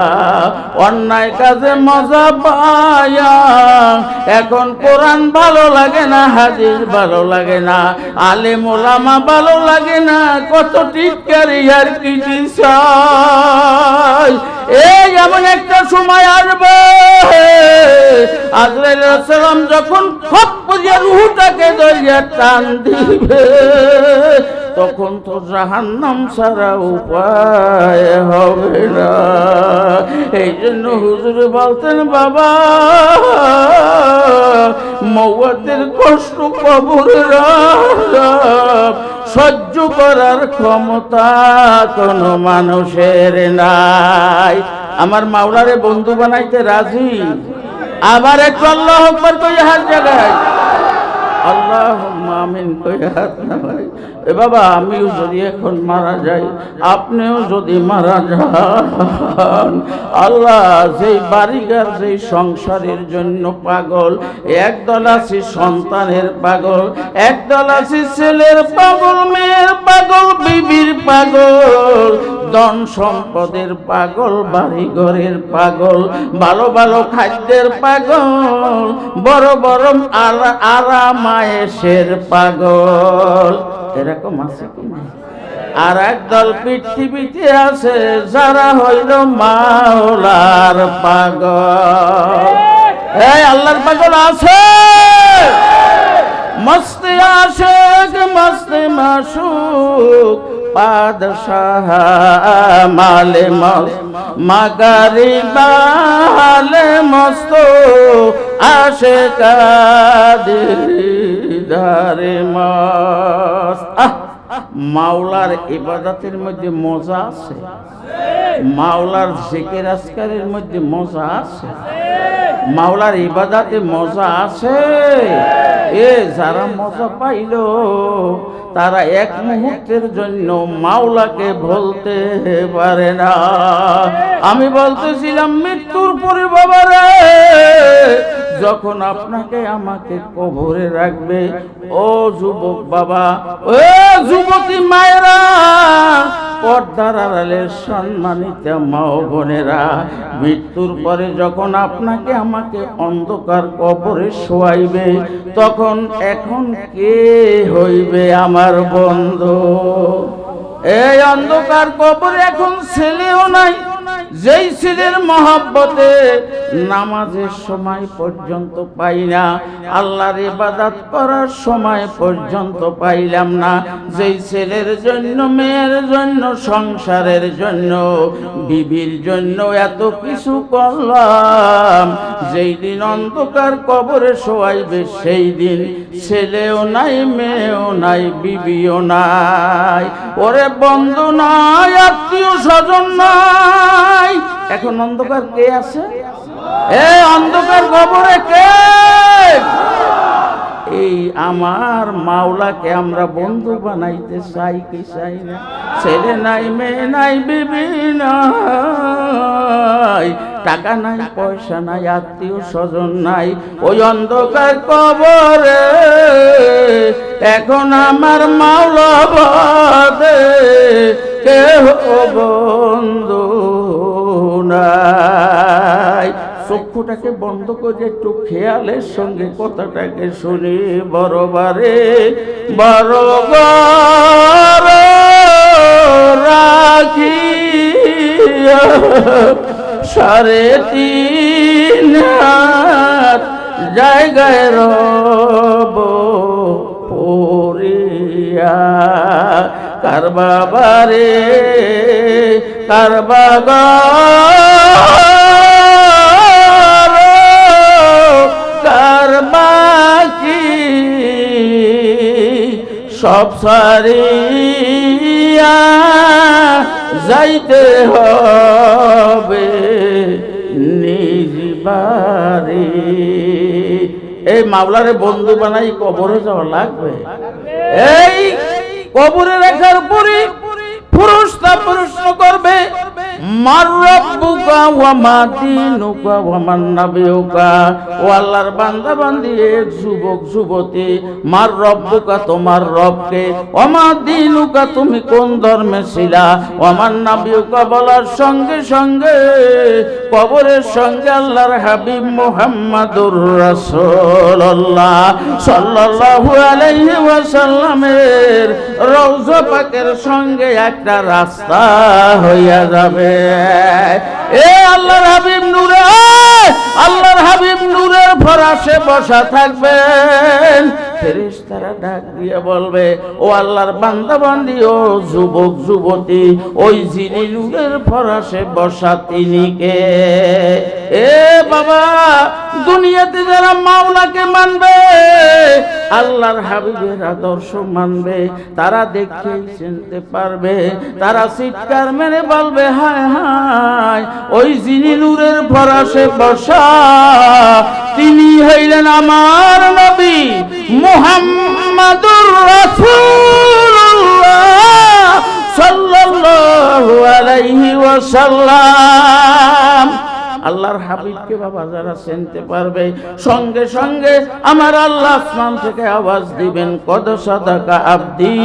অন্যায় কাজে মজা পাইয়া, এখন কোরআন ভালো লাগে না, হাদিস ভালো লাগে না, আলেম ওলামা ভালো লাগে না, কত টিটকারি আর ক্রিটিসাইজ। এই এমন একটা সময় আসবে, আজরাইল আলাইহিস সালাম যখন খপ করিয়া রূহটাকে ধরিয়া টান দিবে, তখন তো জাহান্নাম ছাড়া উপায় হবে না। এই জন্য হুজুর বলতেন, বাবা মওয়াতের কষ্ট কবরের আযাব সহ্য করার ক্ষমতা কোনো মানুষের নাই। আমার মাওলারে বন্ধু বানাইতে রাজি? আবার একটু আল্লাহু আকবার কইয়া হাত জাগায়, আল্লাহুম্মা আমিন কইয়া হাত নামাই। এ বাবা, আমিও যদি এখন মারা যাই, আপনিও যদি মারা যান, আল্লাহ যেই বাড়িঘর যেই সংসারের জন্য পাগল, একদল আছে সন্তানের পাগল, একদল আছে ছেলের পাগল, মেয়ের পাগল, বিবির পাগল, ধন সম্পদের পাগল, বাড়ি ঘরের পাগল, ভালো ভালো খাদ্যের পাগল, বড় বড় আরামায়েশের পাগল। এরকম আছে কি না? আর একদল পৃথিবীতে আছে যারা হইল মাওলার পাগল। এই আল্লাহর পাগল আছে, মস্তি আশিক মস্তি মাশুক, বাদশাহ মালে মস্ত মাগারি বালে মস্ত, আশিক দিদারে মস্ত। মাওলার ইবাদতের মধ্যে মজা আছে, মাওলার জিকির আজকারের মধ্যে মজা আছে, মাওলার ইবাদতে মজা আছে। এ যারা মজা পাইল তারা এক মুহূর্তের জন্য মাওলাকে ভুলতে পারে না। আমি বলতেছিলাম মৃত্যুর পরে বাবারে, যখন আপনাকে আমাকে কবরে রাখবে, ও যুবক বাবা, ও যুবতী মায়েরা, পর্দার আড়ালের সম্মানিত মা ও বোনেরা, মৃত্যুর পরে যখন আপনাকে আমাকে অন্ধকার কবরে শোয়াইবে, তখন এখন কে হইবে আমার বন্ধু? এই অন্ধকার কবরে এখন ছেলেও নাই, যেই ছেলের মহব্বতে নামাজের সময় পর্যন্ত পাই না, আল্লাহর ইবাদত করার সময় পর্যন্ত পাইলাম না, যেই ছেলের জন্য, মেয়ের জন্য, সংসারের জন্য, বিবির জন্য এত কিছু করলাম, যেই দিন অন্ধকার কবরে শোয়াইবে সেই দিন ছেলেও নাই, মেয়েও নাই, বিবিও নাই, ওরে বন্ধু নাই, আত্মীয় স্বজন নাই। এখন অন্ধকার কে আছে? এই অন্ধকার কবরে কে? এই আমার মাওলাকে আমরা বন্ধু বানাইতে চাই কি চাই না? ছেলে নাই, মেয়ে নাই, বিবি নাই, টাকা নাই, পয়সা নাই, আত্মীয় স্বজন নাই, ওই অন্ধকার কবরে এখন আমার মাওলা বাদে কেহ বন্ধু নাই। চক্ষুটাকে বন্ধ করে একটু খেয়ালের সঙ্গে কথাটাকে শুনি। বড়বারে বড়বার রাখি 3.5 হাত জায়গায় রব পড়িয়া, কার বাবারে কার বাবা কার বাকি সব সারিয়া যাইতে হবে নিজ বাড়ি। এই মাওলারে বন্ধু বানাই কবরে যাওয়া লাগবে। এই কবরে রাখার পরে পুরুষটা প্রশ্ন করবে, মার রব্বুকা ওয়া মা দীনুকা ওয়া মান নাবিয়ুকা। ও আল্লাহর বান্দা বান্দি, এক যুবক যুবতী, মার রব্বুকা তোমার রবকে, ওয়া মা দীনুকা তুমি কোন ধর্মে ছিলা, ওয়া মান নাবিয়ুকা বলার সঙ্গে সঙ্গে কবরের সঙ্গে আল্লাহর হাবিব মুহাম্মাদুর রাসূলুল্লাহ সাল্লাল্লাহু আলাইহি ওয়াসাল্লামের রওজা পাকের সঙ্গে একটা রাস্তা হইয়া যাবে। এ আল্লাহর হাবিব নূরে, আল্লাহর হাবিব নূরের ফরাশে বসা থাকবেন। ফেরেশতারা ডাক দিয়ে বলবে, ও আল্লাহর বান্দা বান্দি, ও যুবক যুবতী, ওই যিনি নূরের ফরাশে বসা তিনি কে? এ বাবা, দুনিয়াতে যারা মাওলাকে মানবে, আল্লাহর হাবিবের আদর্শ মানবে, তারা দেখেই চিনতে পারবে। তারা চিৎকার মেরে বলবে, হায় হায়, ওই যিনি নূরের ফরাশে বসা, তিনি হইলেন আমার নবী মুহাম্মাদুর রাসূলুল্লাহ সাল্লাল্লাহু আলাইহি ওয়াসাল্লাম। আল্লাহর হাবিবকে বাবা যারা চিনতে পারবে, সঙ্গে সঙ্গে আমার আল্লাহ আসমান থেকে আওয়াজ দিবেন, কদ সাদাকা আবদি,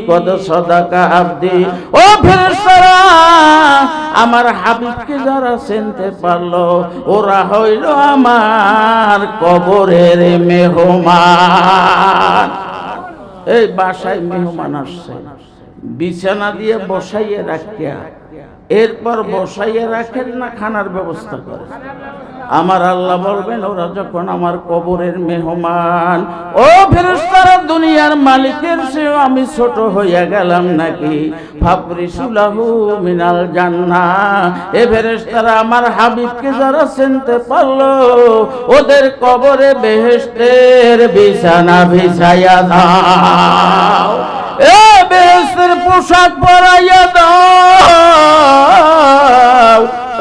কদ সাদাকা আবদি। ও ফেরেশতারা, আমার হাবিবকে যারা চিনতে পারলো, ওরা হইল আমার কবরের মেহমান। এই বাসায় মেহমান আসছে, বিছানা দিয়ে বসাইয়ে রাখিয়া, এরপর বসাইয়ে রাখেন না খানার ব্যবস্থা করে। আমার আল্লাহ বলবেন, ওরা যখন আমার কবরের মেহমান, ও ফেরেশতারা, দুনিয়ার মালিকের চেয়েও আমি ছোট হইয়া গেলাম নাকি? ফাবরিসুলাহু মিনাল জান্নাহ। এ ফেরেশতারা, আমার হাবিবকে যারা চিনতে পারলো, ওদের কবরে বেহেশতের বিছানা বিছাইয়া দাও, এ বেহেশতের পোশাক পরাইয়া দাও।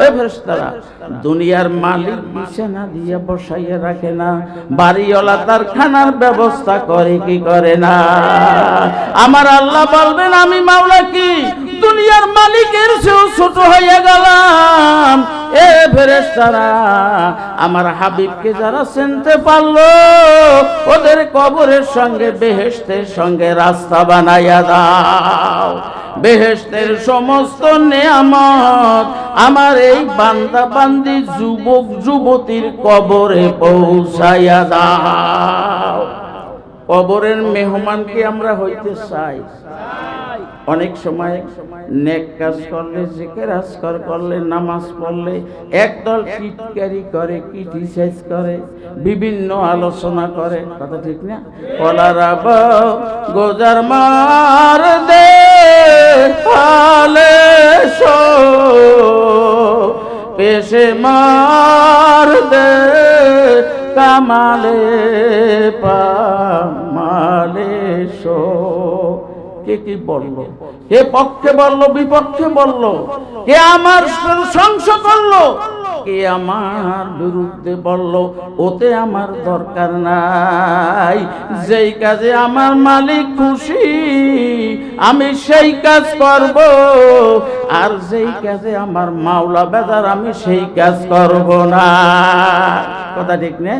এ ফেরেশতারা, দুনিয়ার মালিক বিছানা দিয়ে বসাইয়া রাখে না, বাড়িওয়ালা তার খানার ব্যবস্থা করে কি করে না? আমার আল্লাহ বলবেন, আমি মাওলা কি দুনিয়ার মালিকের চেয়েও ছোট হয়ে গেলাম? এ ফেরেশতারা, আমার হাবিবকে যারা চিনতে পারলো, ওদের কবরের সঙ্গে বেহেশতের সঙ্গে রাস্তা বানাইয়া দাও। বেহেশতের সমস্ত নেয়ামত আমার এই বান্দা বান্দি যুবক যুবতীর কবরে পৌঁছাইয়া দাও। কবরের মেহমানকে আমরা হইতে চাই। অনেক সময় নেক কাজ করলে, জিকির আজকার করলে, নামাজ পড়লে একদল টিটকারি করে, ক্রিটিসাইজ করে, বিভিন্ন আলোচনা করে, কথা ঠিক না? কলারাব গোজার মার দে পালে শো, পেশে মার দে কামালে পামালে শো। কে কি বলল? কে পক্ষে বলল, বিপক্ষে বলল? কে আমার প্রশংসা করলো, কে আমার বিরুদ্ধে বলল? ওতে আমার দরকার নাই। যেই কাজে আমার মালিক খুশি আমি সেই কাজ করব, আর যেই কাজে আমার মাওলা বেজার আমি সেই কাজ করব না। কথা ঠিক না?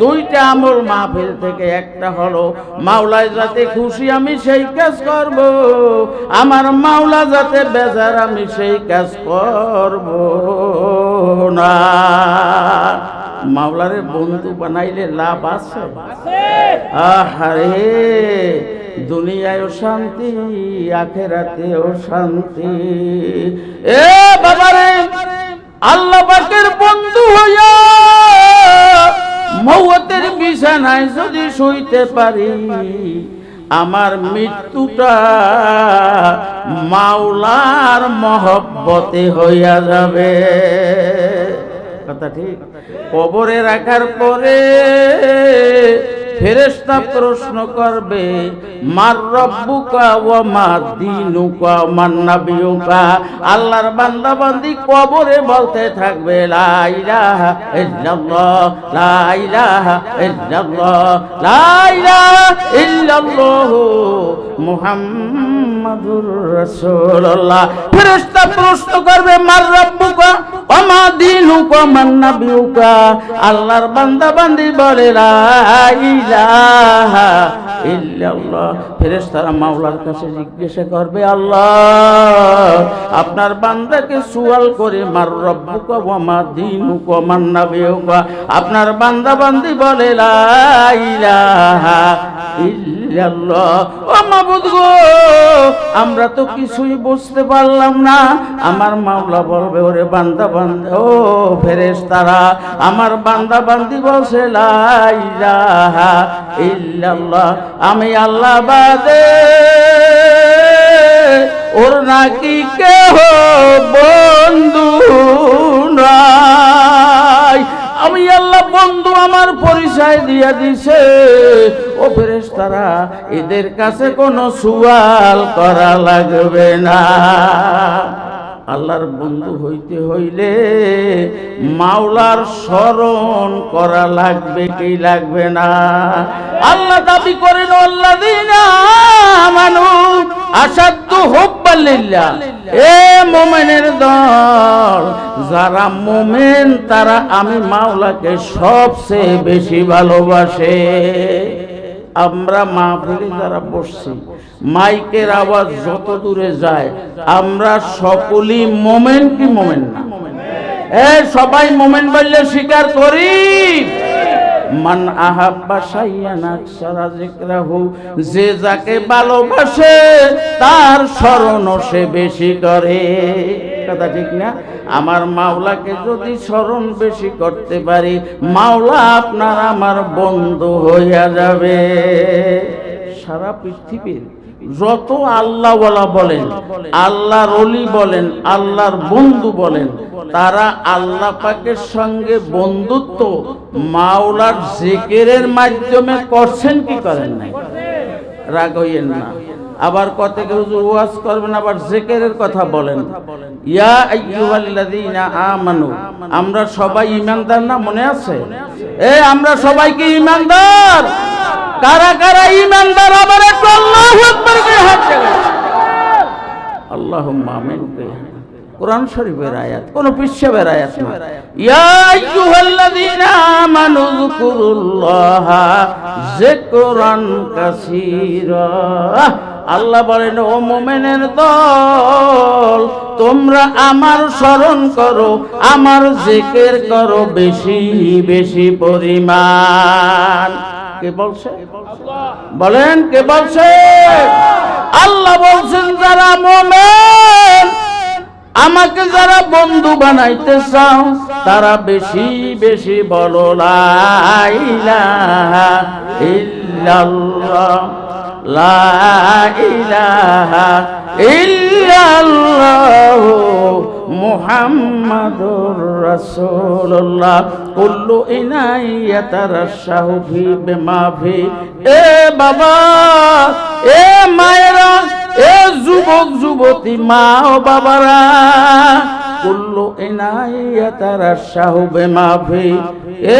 দুইটা আমল মাহফিল থেকে একটা হলো, মাওলায় যাতে খুশি আমি সেই কাজ করব, আমার মাওলা যাতে বেজার আমি সেই কাজ করব না। মাওলারে বন্ধু বানাইলে লাভ আছে? আহারে, দুনিয়ায়ও শান্তি, আখিরাতেও শান্তি। এ বাবারে, আল্লাহ পাকের বন্ধু হইয়া মওতের বিছানায় যদি শুইতে পারি, আমার মৃত্যুটা মাওলার মহব্বতে হইয়া যাবে। কথা ঠিক? কবরে রাখার পরে ফেরেশতা প্রশ্ন করবে, মার রব্বুকা ওয়া মা দীনুকা ওয়া মান নাবিয়ুকা। আল্লাহর বান্দা বান্দি কবরে বলতে থাকবে, লা ইলাহা ইল্লাল্লাহ, লা ইলাহা ইল্লাল্লাহ, লা ইলাহা ইল্লাল্লাহ মুহাম্মাদুর রাসূলুল্লাহ। ফেরেশতা প্রশ্ন করবে, মার রব্বুকা ওয়া মা দীনুকা ওয়া মান নাবিয়ুকা। আল্লাহর বান্দা বান্দি বলে, লা ইলাহা ইল্লাল্লাহ। ফেরেশতারা মাওলার কাছে জিজ্ঞাসা করবে, আল্লাহ আপনার বান্দাকে সুয়াল করে, মার রব্বুকা ওয়া মা দীনুকা ওয়া মান নাবিয়ুকা। আপনার বান্দা বান্দি বলে, লা ইলাহা ইল্লাল্লাহ। ও মাবুদ গো, আমরা তো কিছুই বুঝতে পারলাম না। আমার মাওলা বলবে, ওরে বান্দা বান্দা, ও ফেরেশতারা, আমার বান্দা বান্দি বলছে, লা ইলাহা ইল্লাল্লাহ, আমি আল্লাহ বাদে ওর নাকি কেহ বন্ধু নাই। আমি আল্লাহ আল্লাহ বন্ধু আমার পরিচয় দিয়ে দিছে। ও ফেরেশতারা, এদের কাছে কোনো সুয়াল করা লাগবে না। আল্লাহর বন্ধু হইতে হইলে মাওলার স্মরণ করা লাগবে কি লাগবে না? আল্লাহ দাবি করেন আল্লাযীনা আমানু আশাদ্দু হুব্বান লিল্লাহ। এ মুমিনের দল, যারা মুমিন তারা আমি মাওলাকে সবচেয়ে বেশি ভালোবাসে। আমরা মাহফিলে যারা বসছি, মাইকের আওয়াজ যত দূরে যায়, আমরা সকলেই মোমেন কি মোমেন না? সবাই মোমেন বললে স্বীকার করি। মান আহাব্বা শাইয়ান আকসারা যিকরাহু, যে যাকে ভালোবাসে তার স্মরণ সে বেশি করে। কথা ঠিক না? আমার মাওলাকে যদি স্মরণ বেশি করতে পারি, মাওলা আপনার আমার বন্ধু হইয়া যাবে। সারা পৃথিবীর যত আল্লাহওয়ালা বলেন, আল্লাহর ওলি বলেন, আল্লাহর বন্ধু বলেন, তারা আল্লাহ পাকের সঙ্গে বন্ধুত্ব মাওলার জিকিরের মাধ্যমে করছেন কি করেন নাই? রাগ হইয়েন না। আবার কত হুজুর ওয়াজ করবেন, আবার জিকিরের কথা বলেন। ইয়া আইয়ুহাল্লাযীনা আমানু, আমরা সবাই ঈমানদার না? মনে আছে? আমরা সবাই কি ঈমানদার? কারা কারা ঈমানদার? আবার একটু আল্লাহু আকবার কে হাত জাগান। আল্লাহুম্মা আমিন। কোরআন শরীফের আয়াত, কোন পিছাবের আয়াত না। ইয়া আইয়ুহাল্লাযীনা আমানু যকুরুল্লাহা যিকরান কাসীরা। আল্লাহ বলেন, ও মুমিনের দল, তোমরা আমার স্মরণ করো, আমার জিকির করো বেশি বেশি পরিমাণ। কে বলছে? বলেন কে বলছে? আল্লাহ বলছেন, যারা মুমিন, আমাকে যারা বন্ধু বানাইতে চাও, তারা বেশি বেশি বলো লা ইলাহা ইল্লাল্লাহ, লা ইলাহা ইল্লাল্লাহ মুহাম্মাদুর রাসূলুল্লাহ। কুল্লু ইনাইয়াতারাশাহু ফি বিমাফি। এ বাবা, এ মায়েরা, এ যুবক যুবতী, মা ও বাবারা, কুল্লু ইনাইয়াতারাশাহু বিমাফি।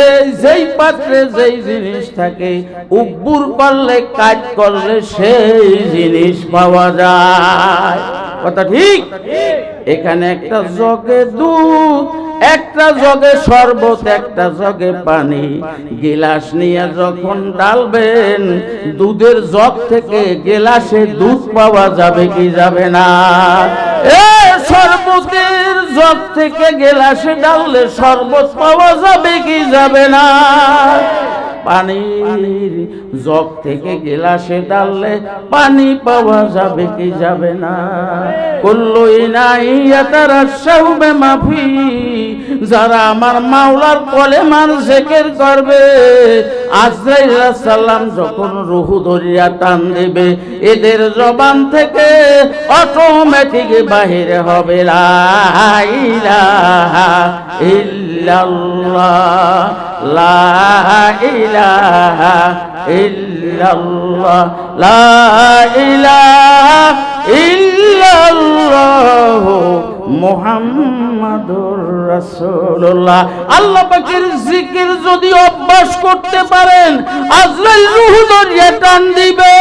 এই যেই পাত্রে যেই জিনিস থাকে, উব্বুর করলে, কাজ করলে সেই জিনিস পাওয়া যায়। কথা ঠিক? এখানে একটা জগে দুধ, একটা জগে শরবত, একটা জগে পানি, গিলাস নিয়ে যখন ডালবেন, দুধের জগ থেকে গিলাসে দুধ পাওয়া যাবে কি যাবে না? শরবতের জগ থেকে গিলাসে ডাললে শরবত পাওয়া যাবে কি যাবে না? পানির জগ থেকে গিলাসে ডাললে পানি পাওয়া যাবে কি যাবে না? কুল্লু ইনাইয়াতারাশাহু বিমাফি। যারা আমার মাওলার কলেমার জিকির করবে, আজরাইল আলাইহিস সালাম যখন রূহ ধরিয়া টান দেবে, এদের জবান থেকে অটোমেটিক বাহিরে হবে লা ইলাহা ইল্লাল্লাহ, লা ইলাহা ইল্লাল্লাহ, লা ইলাহা ইল্লাল্লাহ মুহাম্মাদুর রাসূলুল্লাহ। আল্লাহ পাকের জিকির যদি অভ্যাস করতে পারেন, আজরাইল রূহ ধরিয়া টান দিবে,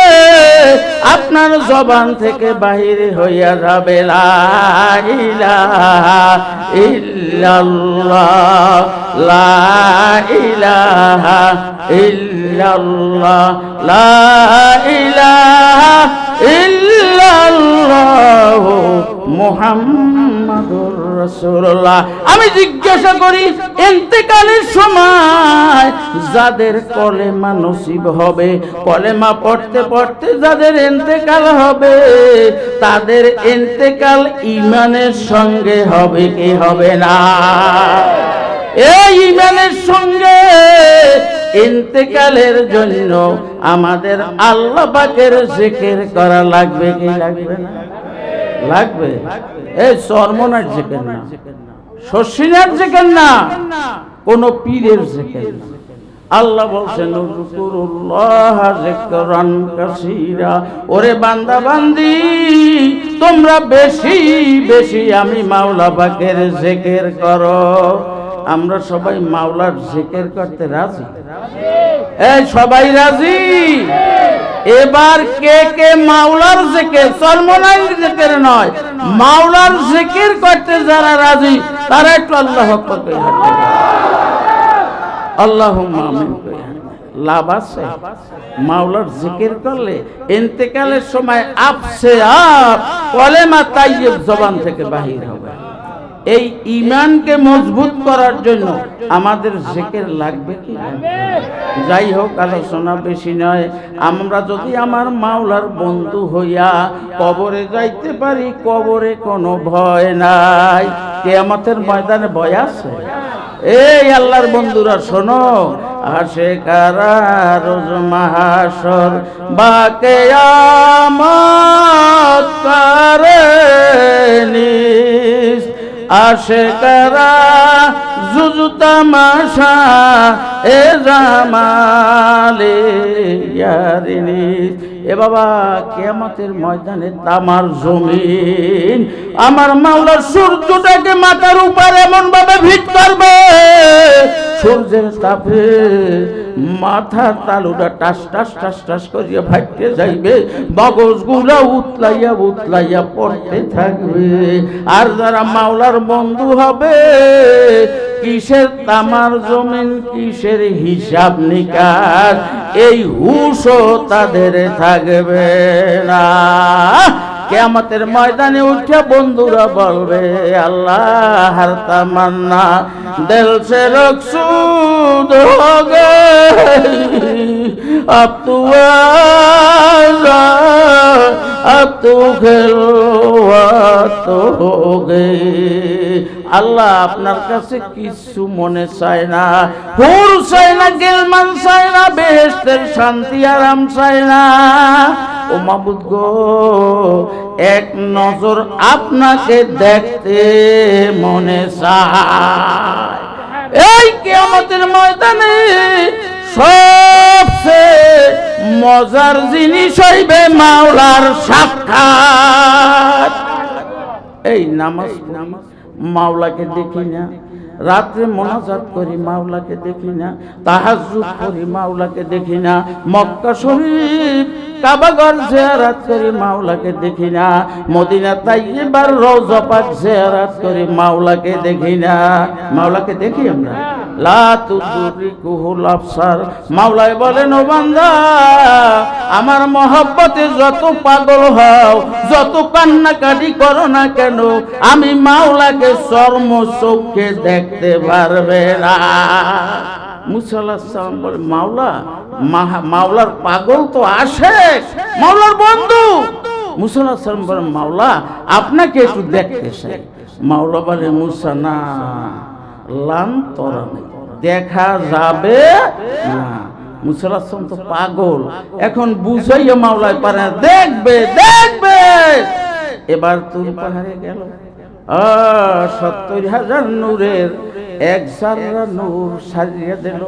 আপনার জবান থেকে বাহির হইয়া যাবে লা ইলাহা ইল্লাল্লাহ, লা ইলাহা ইল্লাল্লাহ, লা ইলাহা ইল্লাল্লাহ মুহাম্মাদুর রাসূলুল্লাহ। আমি জিজ্ঞাসা করি, ইন্তেকালের সময় যাদের কলেমা নসিব হবে, কলেমা পড়তে পড়তে যাদের ইন্তেকাল হবে, তাদের ইন্তেকাল ঈমানের সঙ্গে হবে কি হবে না? এই ঈমানের সঙ্গে ইন্তেকালের জন্য আমাদের আল্লাহ পাকের জিকির করা লাগবে কি লাগবে না? লাগবে। এই চরমনার জিকির না, শশিনার জিকির না, কোন পীরের জিকির না। আল্লাহ বলছেন উযকুরুল্লাহ যিকরান কাসীরা, ওরে বান্দা বান্দি তোমরা বেশি বেশি আমি মাওলা পাকের জিকির করো। আমরা সবাই মাওলার জিকির করতে রাজি? এই সবাই রাজি? এবার কে কে মাওলার জিকির, সলমনাইল জিকির নয়, মাওলার জিকির করতে যারা রাজি তারা একটু আল্লাহু আকবার কই হাঁটবে। আল্লাহুম্মা আমিন কই হাঁটবে। লাভ আছে মাওলার জিকির করলে ইন্তেকালের সময় আপসে আপ কলেমা তাইয়্যিব জবান থেকে বাহির হবে। এই ঈমানকে মজবুত করার জন্য আমাদের জিকির লাগবে কি? যাই হোক, আলোচনা বেশি নয়। আমরা যদি আমার মাওলার বন্ধু হইয়া কবরে যাইতে পারি, কবরে কোনো ভয় নাই। কিয়ামতের ময়দানে ভয় আছে? এই আল্লাহর বন্ধুরা শোনো, আসে কারা রোজ মাহাশর বা কিয়ামত কারেনিস, আসে কারা জুজু তামাশা এ জামালে ইয়ারিনিস। এ বাবা, কিয়ামতের ময়দানে তামার জমিন আমার মাওলার সূর্যটাকে মাথার উপরে এমন ভাবে ভিট করবে, সূর্যের তাপে মাথার তালুটা টাস টাস টাস টাস করিয়া ফাটতে যাইবে, মগজগুলা উতলাইয়া উতলাইয়া পড়তে থাকবে। আর যারা মাওলার বন্ধু হবে, কিসের তামার জমিন, কিসের হিসাব নিকাশ, এই হুশও তাদের থাকবে না। কিয়ামতের ময়দানে উঠে বন্ধুরা বলবে, আল্লাহ হর তামান্না দিল সে রকসুদ হো গই, अब तू आजा, अब तू खिलवत हो गई। আল্লাহ আপনার কাছে কিছু মনে চায় না, হুর চায় না, গেলমান চায় না, বেহেশতের শান্তি আরাম চায় না। ও মাবুদ গো, এক নজর আপনাকে দেখতে মনে চায়। এই কিয়ামতের ময়দানে সবচেয়ে মজার জিনিস হইবে মাওলার সাক্ষাৎ। এই নামাজ মাওলাকে দেখি না, রাত্রে মোনাজাত করি মাওলাকে দেখি না, তাহাজ্জুদ করি মাওলাকে দেখি না, মক্কা শরীফ কাবাঘর জিয়ারত করি মাওলাকে দেখি না, মদিনা তাইয়্যিবার রওজা পাক জিয়ারত করি মাওলাকে দেখি না। মাওলাকে দেখি আমরা, লা তুদরিকুহুল আবসার। মাওলাই বলেন, ও বান্দা আমার মহব্বতে যত পাগল হও, যত কান্নাকাটি করো না কেন, আমি মাওলাকে চর্ম চোখে দেখতে পারবে না। মুসা আলাইহিস সালাম বলে, মাওলা মাওলার পাগল তো আশিক, মাওলার বন্ধু। মুসা আলাইহিস সালাম বলে, মাওলা আপনাকে একটু দেখতে চাই। মাওলা বলে, মুসা না, লান তোরা নেই, দেখা যাবে না। মুসা আলাইহিস সালাম তো পাগল, এখন বুঝাইয়া মাওলায় পারে না, দেখবে দেখবে। এবার তুর পাহাড়ে গেল, 70,000 নূরের এক জাররা নূর সারিয়ে দিল,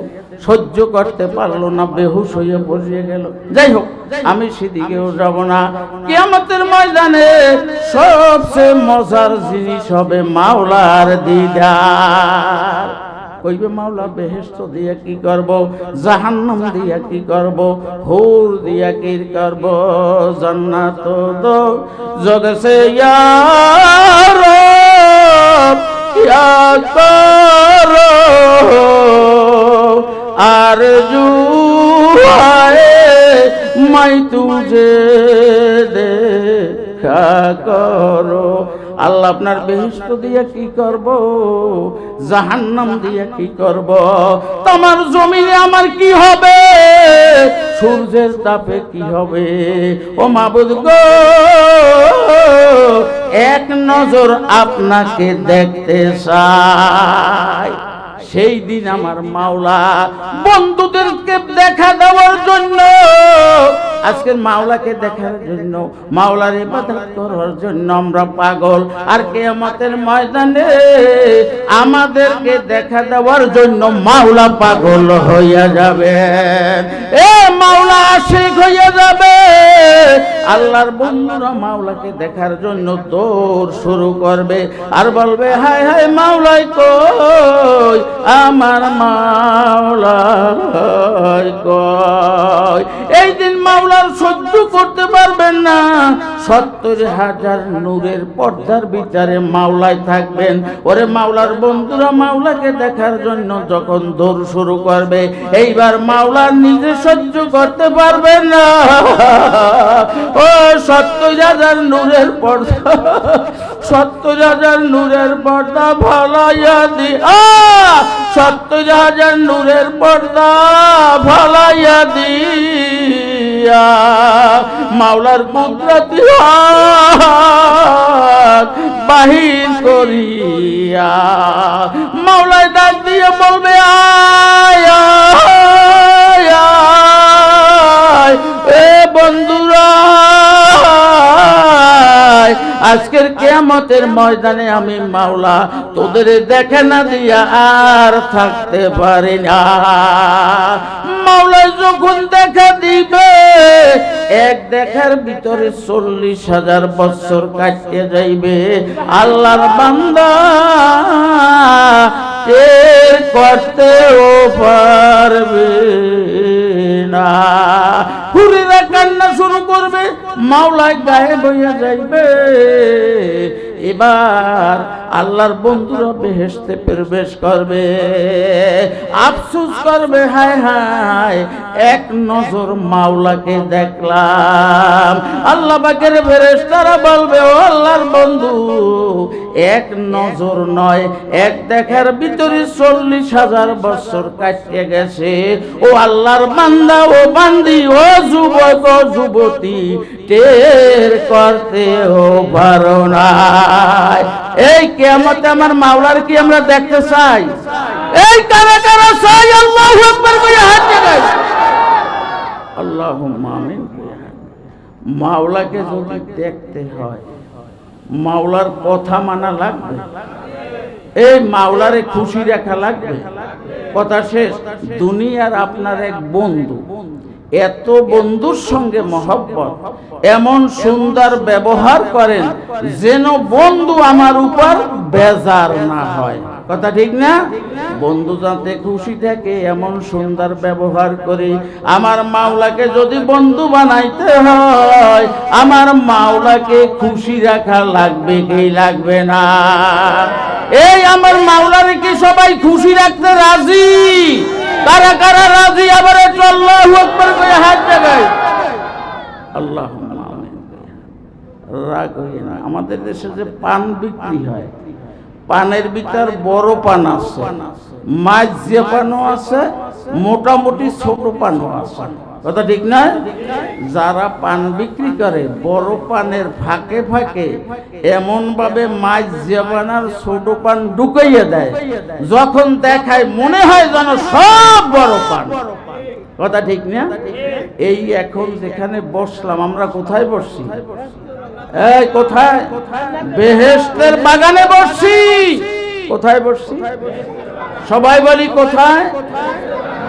সহ্য করতে পারলো না, বেহুশ হয়ে পড়ে গেল। যাই হোক, আমি সেদিকেও যাব না। কিয়ামতের ময়দানে সবচেয়ে মজার জিনিস হবে মাওলার দিদার। কইবে মাওলা বেহেশত দিয়া কি করব, জাহান্নাম দিয়া কি করব, হুর দিয়া কি করব, জান্নাত দো জগসে ইয়া রব क्या करो आरज़ू है मैं तुझे देखा करो। আল্লাহ আপনার বেহেশত দিয়া কি করব, জাহান্নাম দিয়া কি করব, তোমার জমিনে আমার কি হবে, সূর্যের তাপে কি হবে। ও মাবুদ গো, এক নজর আপনাকে দেখতে চাই। সেই দিন আমার মাওলা বন্ধুদেরকে দেখা দেওয়ার জন্য আজকে মাওলাকে দেখার জন্য, মাওলার ইবাদত করার জন্য আমরা পাগল। আর কিয়ামতের ময়দানে আমাদেরকে দেখা দেওয়ার জন্য মাওলা পাগল হইয়া যাবে, এ মাওলা আশিক হইয়া যাবে। আল্লাহর বন্ধুরা মাওলাকে দেখার জন্য দৌড় শুরু করবে আর বলবে, হায় হায় মাওলাই কই, আমার মাওলাই কই। এই দিন মাওলার সহ্য করতে পারবেন না। 70,000 নূরের পর্দার ভিতরে মাওলাই থাকবেন। ওরে মাওলার বন্ধুরা মাওলাকে দেখার জন্য যখন দৌড় শুরু করবে, এইবার মাওলা নিজে সহ্য করতে পারবেন না। ও 70,000 নূরের পর্দা, 70,000 নূরের পর্দা ভালাইয়া দিয়া, 70,000 নূরের পর্দা ভালাইয়া দিয়া, মাওলার কুদরতি হাত বাহির করিয়া মাওলায় ডাক দিয়ে বলবে, আয় আয় আয়, এ বন্ধুরা আজকের কিয়ামতের ময়দানে আমি মাওলা তোদের দেখা না দিয়া আর থাকতে পারি না। মাওলা যখন দেখা দিবে, এক দেখার ভিতরে 40,000 বছর কাটতে যাইবে। আল্লাহর বান্দা টের করতেও পারবে না। হুরিরা কান্না শুরু করবে, মাওলায় গায়েব হইয়া যাইবে। এবার আল্লাহর বন্ধুরা বেহেশতে প্রবেশ করবে, আফসোস করবে, হায় হায় এক নজর মাওলাকে দেখলাম। আল্লাহ পাকের ফেরেশতারা বলবে, ও আল্লাহর বন্ধু, এক নজর নয়, এক দেখার ভিতরে 40,000 বছর কাটিয়ে গেছে। ও আল্লাহর বান্দা, ও বান্দি, ও যুবক, ও যুবতী, টের করতেও পারো না। এই কিয়ামতে আমার মাওলার কি আমরা দেখতে চাই? এই কারা কারা চাই? আল্লাহু আকবার কইয়া হাত জাগাই, আল্লাহুম্মা আমিন। মাওলাকে যদি দেখতে হয়, মাওলার কথা মানা লাগবে, এই মাওলারে খুশি রাখা লাগবে। কথা শেষ। দুনিয়ার আপনার এক বন্ধু, এত বন্ধুর সঙ্গে মহব্বত, এমন সুন্দর ব্যবহার করেন যেন বন্ধু আমার উপর বেজার না হয়। কথা ঠিক না? বন্ধু যাতে খুশি থাকে এমন সুন্দর ব্যবহার করি। আমার মাওলাকে যদি বন্ধু বানাইতে হয়, আমার মাওলাকে খুশি রাখা লাগবে কি লাগবে না? এই আমার মাওলারে কি সবাই খুশি রাখতে রাজি? কারা কারা রাজি? আবার একটু আল্লাহু আকবার করে হাত জাগাই, আল্লাহুম্মা আমিন। রাগ হই না। আমাদের দেশে যে পান বিক্রি হয়, পানের ভিতর বড় পান আছে, মাছ যে পানও আছে, মোটামুটি ছোট পানও আছে। কথা ঠিক না? যারা পান বিক্রি করে বড় পানের ফাঁকে ফাঁকে এমন ভাবে মাছ জেবানার ছোট পান ঢুকাইয়া দেয়, যখন দেখায় মনে হয় যেন সব বড় পান। কথা ঠিক না? এই এখন যেখানে বসলাম, আমরা কোথায় বসছি? এই কোথায়? বেহেশতের বাগানে বসছি। কোথায় বসছি? সবাই বলি কোথায়?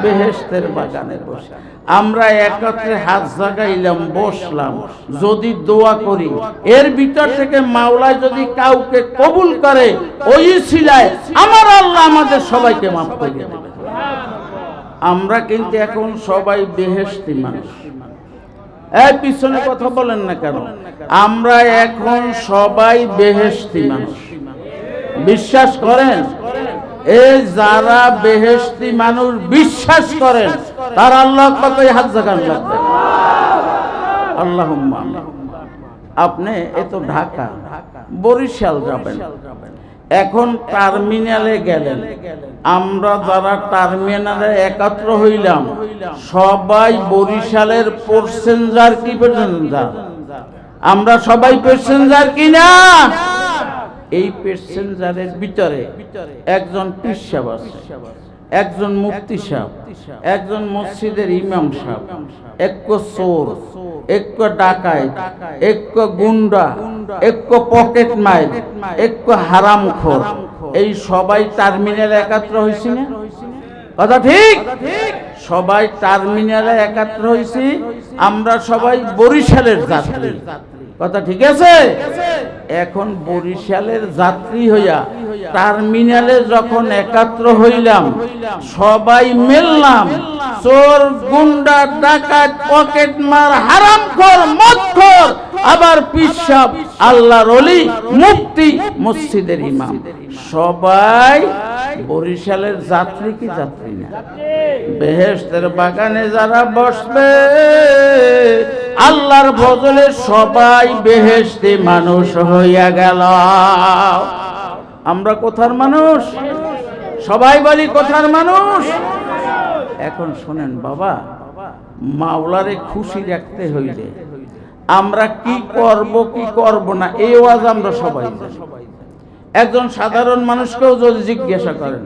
বেহেশতের বাগানে বসে আমরা একত্রে হাত জাগাইলাম, বসলাম। যদি দোয়া করি, এর ভিতর থেকে মাওলা যদি কাউকে কবুল করে, ওই সিলায় আমার আল্লাহ আমাদের সবাইকে মাফ করে দেবে। আমরা কিন্তু এখন সবাই বেহেশতি মানুষ। এই পিছনে কথা বলেন না কেন? আমরা এখন সবাই বেহেশতি মানুষ। বিশ্বাস করেন? এই যারা বেহেশতি মানুষ বিশ্বাস করেন, তার আল্লাহ পাক হাত জাগান লাগবে। আল্লাহুম্মা। আপনি এত ঢাকা বরিশাল যাবেন, এখন টার্মিনালে গেলেন। আমরা যারা টার্মিনালে একত্র হইলাম, সবাই বরিশালের প্যাসেঞ্জার কি প্যাসেঞ্জার? আমরা সবাই প্যাসেঞ্জার কিনা? এই প্যাসেঞ্জারের ভিতরে একজন পীর সাহেব আছে। একজন মুফতি সাহেব, একজন মসজিদের ইমাম সাহেব, এক চোর, এক ডাকাত, এক গুন্ডা, এক পকেট মাইর, এক হারামখোর, এই সবাই টার্মিনালে একাত্র হয়েছি না? কথা ঠিক? সবাই টার্মিনালে একাত্র হয়েছি। আমরা সবাই বরিশালের যাত্রী। কথা ঠিক আছে? এখন বরিশালের যাত্রী হইয়া টার্মিনালে যখন একাত্র হইলাম, সবাই মিললাম, চোর, গুন্ডা, ডাকাত, পকেট মার, হারামখোর, মদখোর, আবার পিসাব, আল্লাহর ওলি, মুফতি, মসজিদের ইমাম, সবাই বরিশালের যাত্রী কি যাত্রী না? বেহেশতের বাগানে যারা বসবে আল্লাহর ফজলে সবাই বেহেশতে মানুষ হইয়া গেল। আমরা কোথার মানুষ? সবাই বলি কোথার মানুষ? এখন শোনেন বাবা, মাওলারে খুশি রাখতে হইলে আমরা কি করব কি করব না, এই ওয়াজ আমরা সবাই জানি। একজন সাধারণ মানুষকেও যদি জিজ্ঞাসা করেন,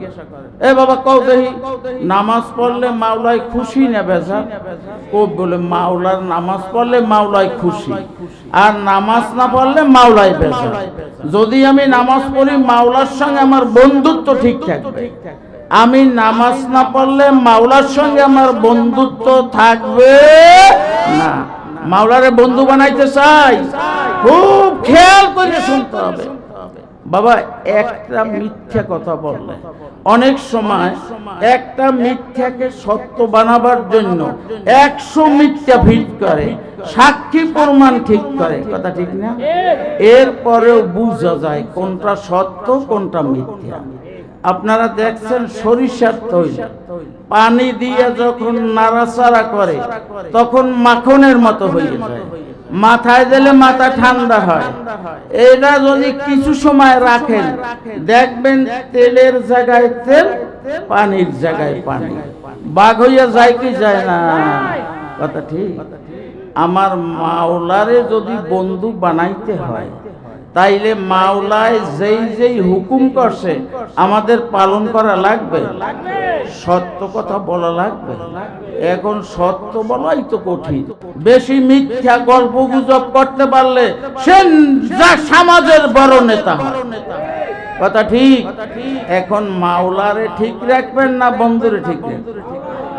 এ বাবা কও দেখি, নামাজ পড়লে মাওলায় খুশি না বেজার? ও বলে মাওলার নামাজ পড়লে মাওলায় খুশি, আর নামাজ না পড়লে মাওলায় বেজার। যদি আমি নামাজ পড়ি মাওলার সঙ্গে আমার বন্ধুত্ব ঠিক থাকবে, আমি নামাজ না পড়লে মাওলার সঙ্গে আমার বন্ধুত্ব থাকবে না। মাওলারে বন্ধু বানাইতে চাই, খুব খেয়াল করে শুনতে হবে বাবা। একটা মিথ্যা কথা বললে, অনেক সময় একটা মিথ্যাকে সত্য বানাবার জন্য 100 মিথ্যা ভিট করে, সাক্ষী প্রমাণ ঠিক করে। কথা ঠিক না? এরপরেও বোঝা যায় কোনটা সত্য কোনটা মিথ্যা। আপনারা দেখছেন সরিষার তৈল পানি দিয়ে যখন নাড়াচাড়া করে তখন মাখনের মতো হয়ে যায়, মাথায় দিলে মাথা ঠান্ডা হয়। এটা যদি কিছু সময় রাখেন দেখবেন তেলের জায়গায় তেল, পানির জায়গায় পানি, বাঘ হইয়া যায় কি যায় না? কথা ঠিক? আমার মাওলারে যদি বন্ধু বানাইতে হয় তাইলে মাওলায় যেই যেই হুকুম করছে আমাদের পালন করা লাগবে, সত্য কথা বলা লাগবে। এখন সত্য বলাই তো কঠিন, বেশি মিথ্যা গল্প গুজব করতে পারলে সে যা সমাজের বড় নেতা হয়। কথা ঠিক? এখন মাওলারে ঠিক রাখবেন না বন্ধুরে ঠিক রাখবেন?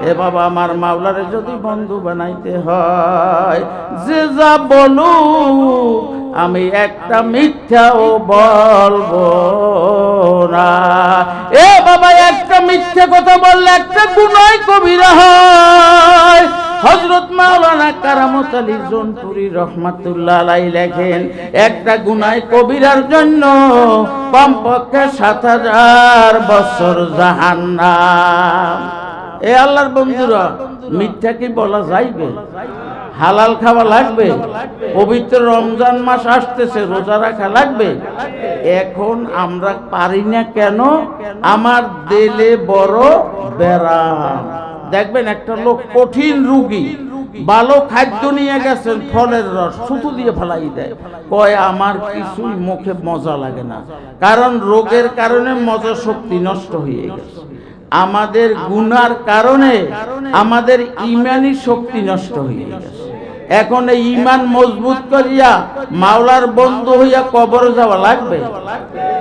এ বাবা, আমার মাওলারে যদি বন্ধু বানাইতে হয়, যে যা বলুক আমি একটা মিথ্যাও বলবো না। এ বাবা, একটা মিথ্যা কথা বললে একটা গুনাহ কবিরা হয়। হযরত মাওলানা কারামত আলী জোনপুরি রহমাতুল্লাহ আলাইহি লেখেন, একটা গুনাহ কবিরার জন্য কমপক্ষে 7000 বছর জাহান্নাম। এ আল্লাহর বন্ধুরা, মিথ্যা কি বলা যাইবে? হালাল খাওয়া লাগবে, পবিত্র রমজান মাস আসতেছে, রোজা রাখা লাগবে। এখন আমরা পারি না কেন? আমার দিলে বড় ব্যারাম। দেখবেন একটা লোক কঠিন রোগী, ভালো খাদ্য নিয়ে গেছেন, ফলের রস থুতু দিয়ে ফেলাই দেয়, কয় আমার কিছুই মুখে মজা লাগে না, কারণ রোগের কারণে মজা শক্তি নষ্ট হয়ে গেছে। আমাদের গুনার কারণে আমাদের ইমানি শক্তি নষ্ট হয়ে গেছে। এখন এই ইমান মজবুত করিয়া মাওলার বন্ধু হইয়া কবর যাওয়া লাগবে।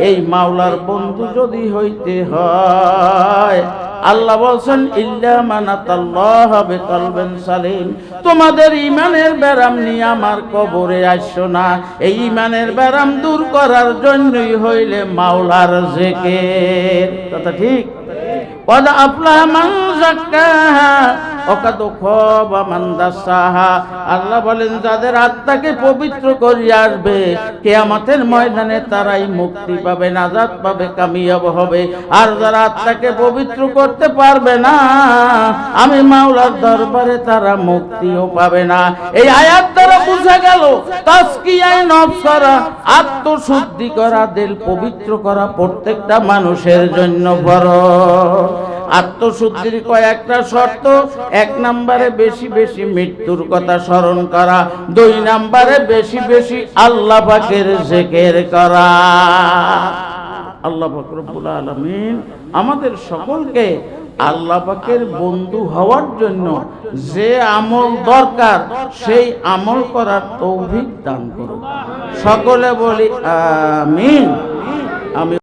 এই মাওলার বন্ধু যদি হইতে হয়, আল্লাহ বলছেন ইল্লা মান আতাল্লাহ বিকলবিন সালিম, তোমাদের ইমানের ব্যারাম নিয়ে আমার কবরে আসছো না। এই ইমানের ব্যারাম দূর করার জন্যই হইলে মাওলার জিকির। কথা ঠিক? قد أفلح من زكاها وقد خاب من دساها। আল্লাহ বলেন, যাদের আত্মাকে পবিত্র করিয়া আসবে কিয়ামতের ময়দানে তারাই মুক্তি পাবে, নাজাত পাবে, কামিয়াব হবে। আর যারা আত্মাকে পবিত্র করতে পারবে না, আমি মাওলার দরবারে তারা মুক্তিও পাবে না। এই আয়াত দ্বারা বোঝা গেল তাজকিয়ায়ে নফস করা, আত্মশুদ্ধি করা, দিল পবিত্র করা প্রত্যেকটা মানুষের জন্য ফরজ। আত্মশুদ্ধির কয়েকটা শর্ত: 1 নম্বরে বেশি বেশি মৃত্যুর কথা স্মরণ করা, 2 নম্বরে বেশি বেশি আল্লাহ পাকের জিকির করা। আল্লাহ পাক রব্বুল আলামিন আমাদের সকলকে আল্লাহ পাকের বন্ধু হওয়ার জন্য যে আমল দরকার সেই আমল করার তৌফিক দান করুন। সকলে বলি আমিন। আমি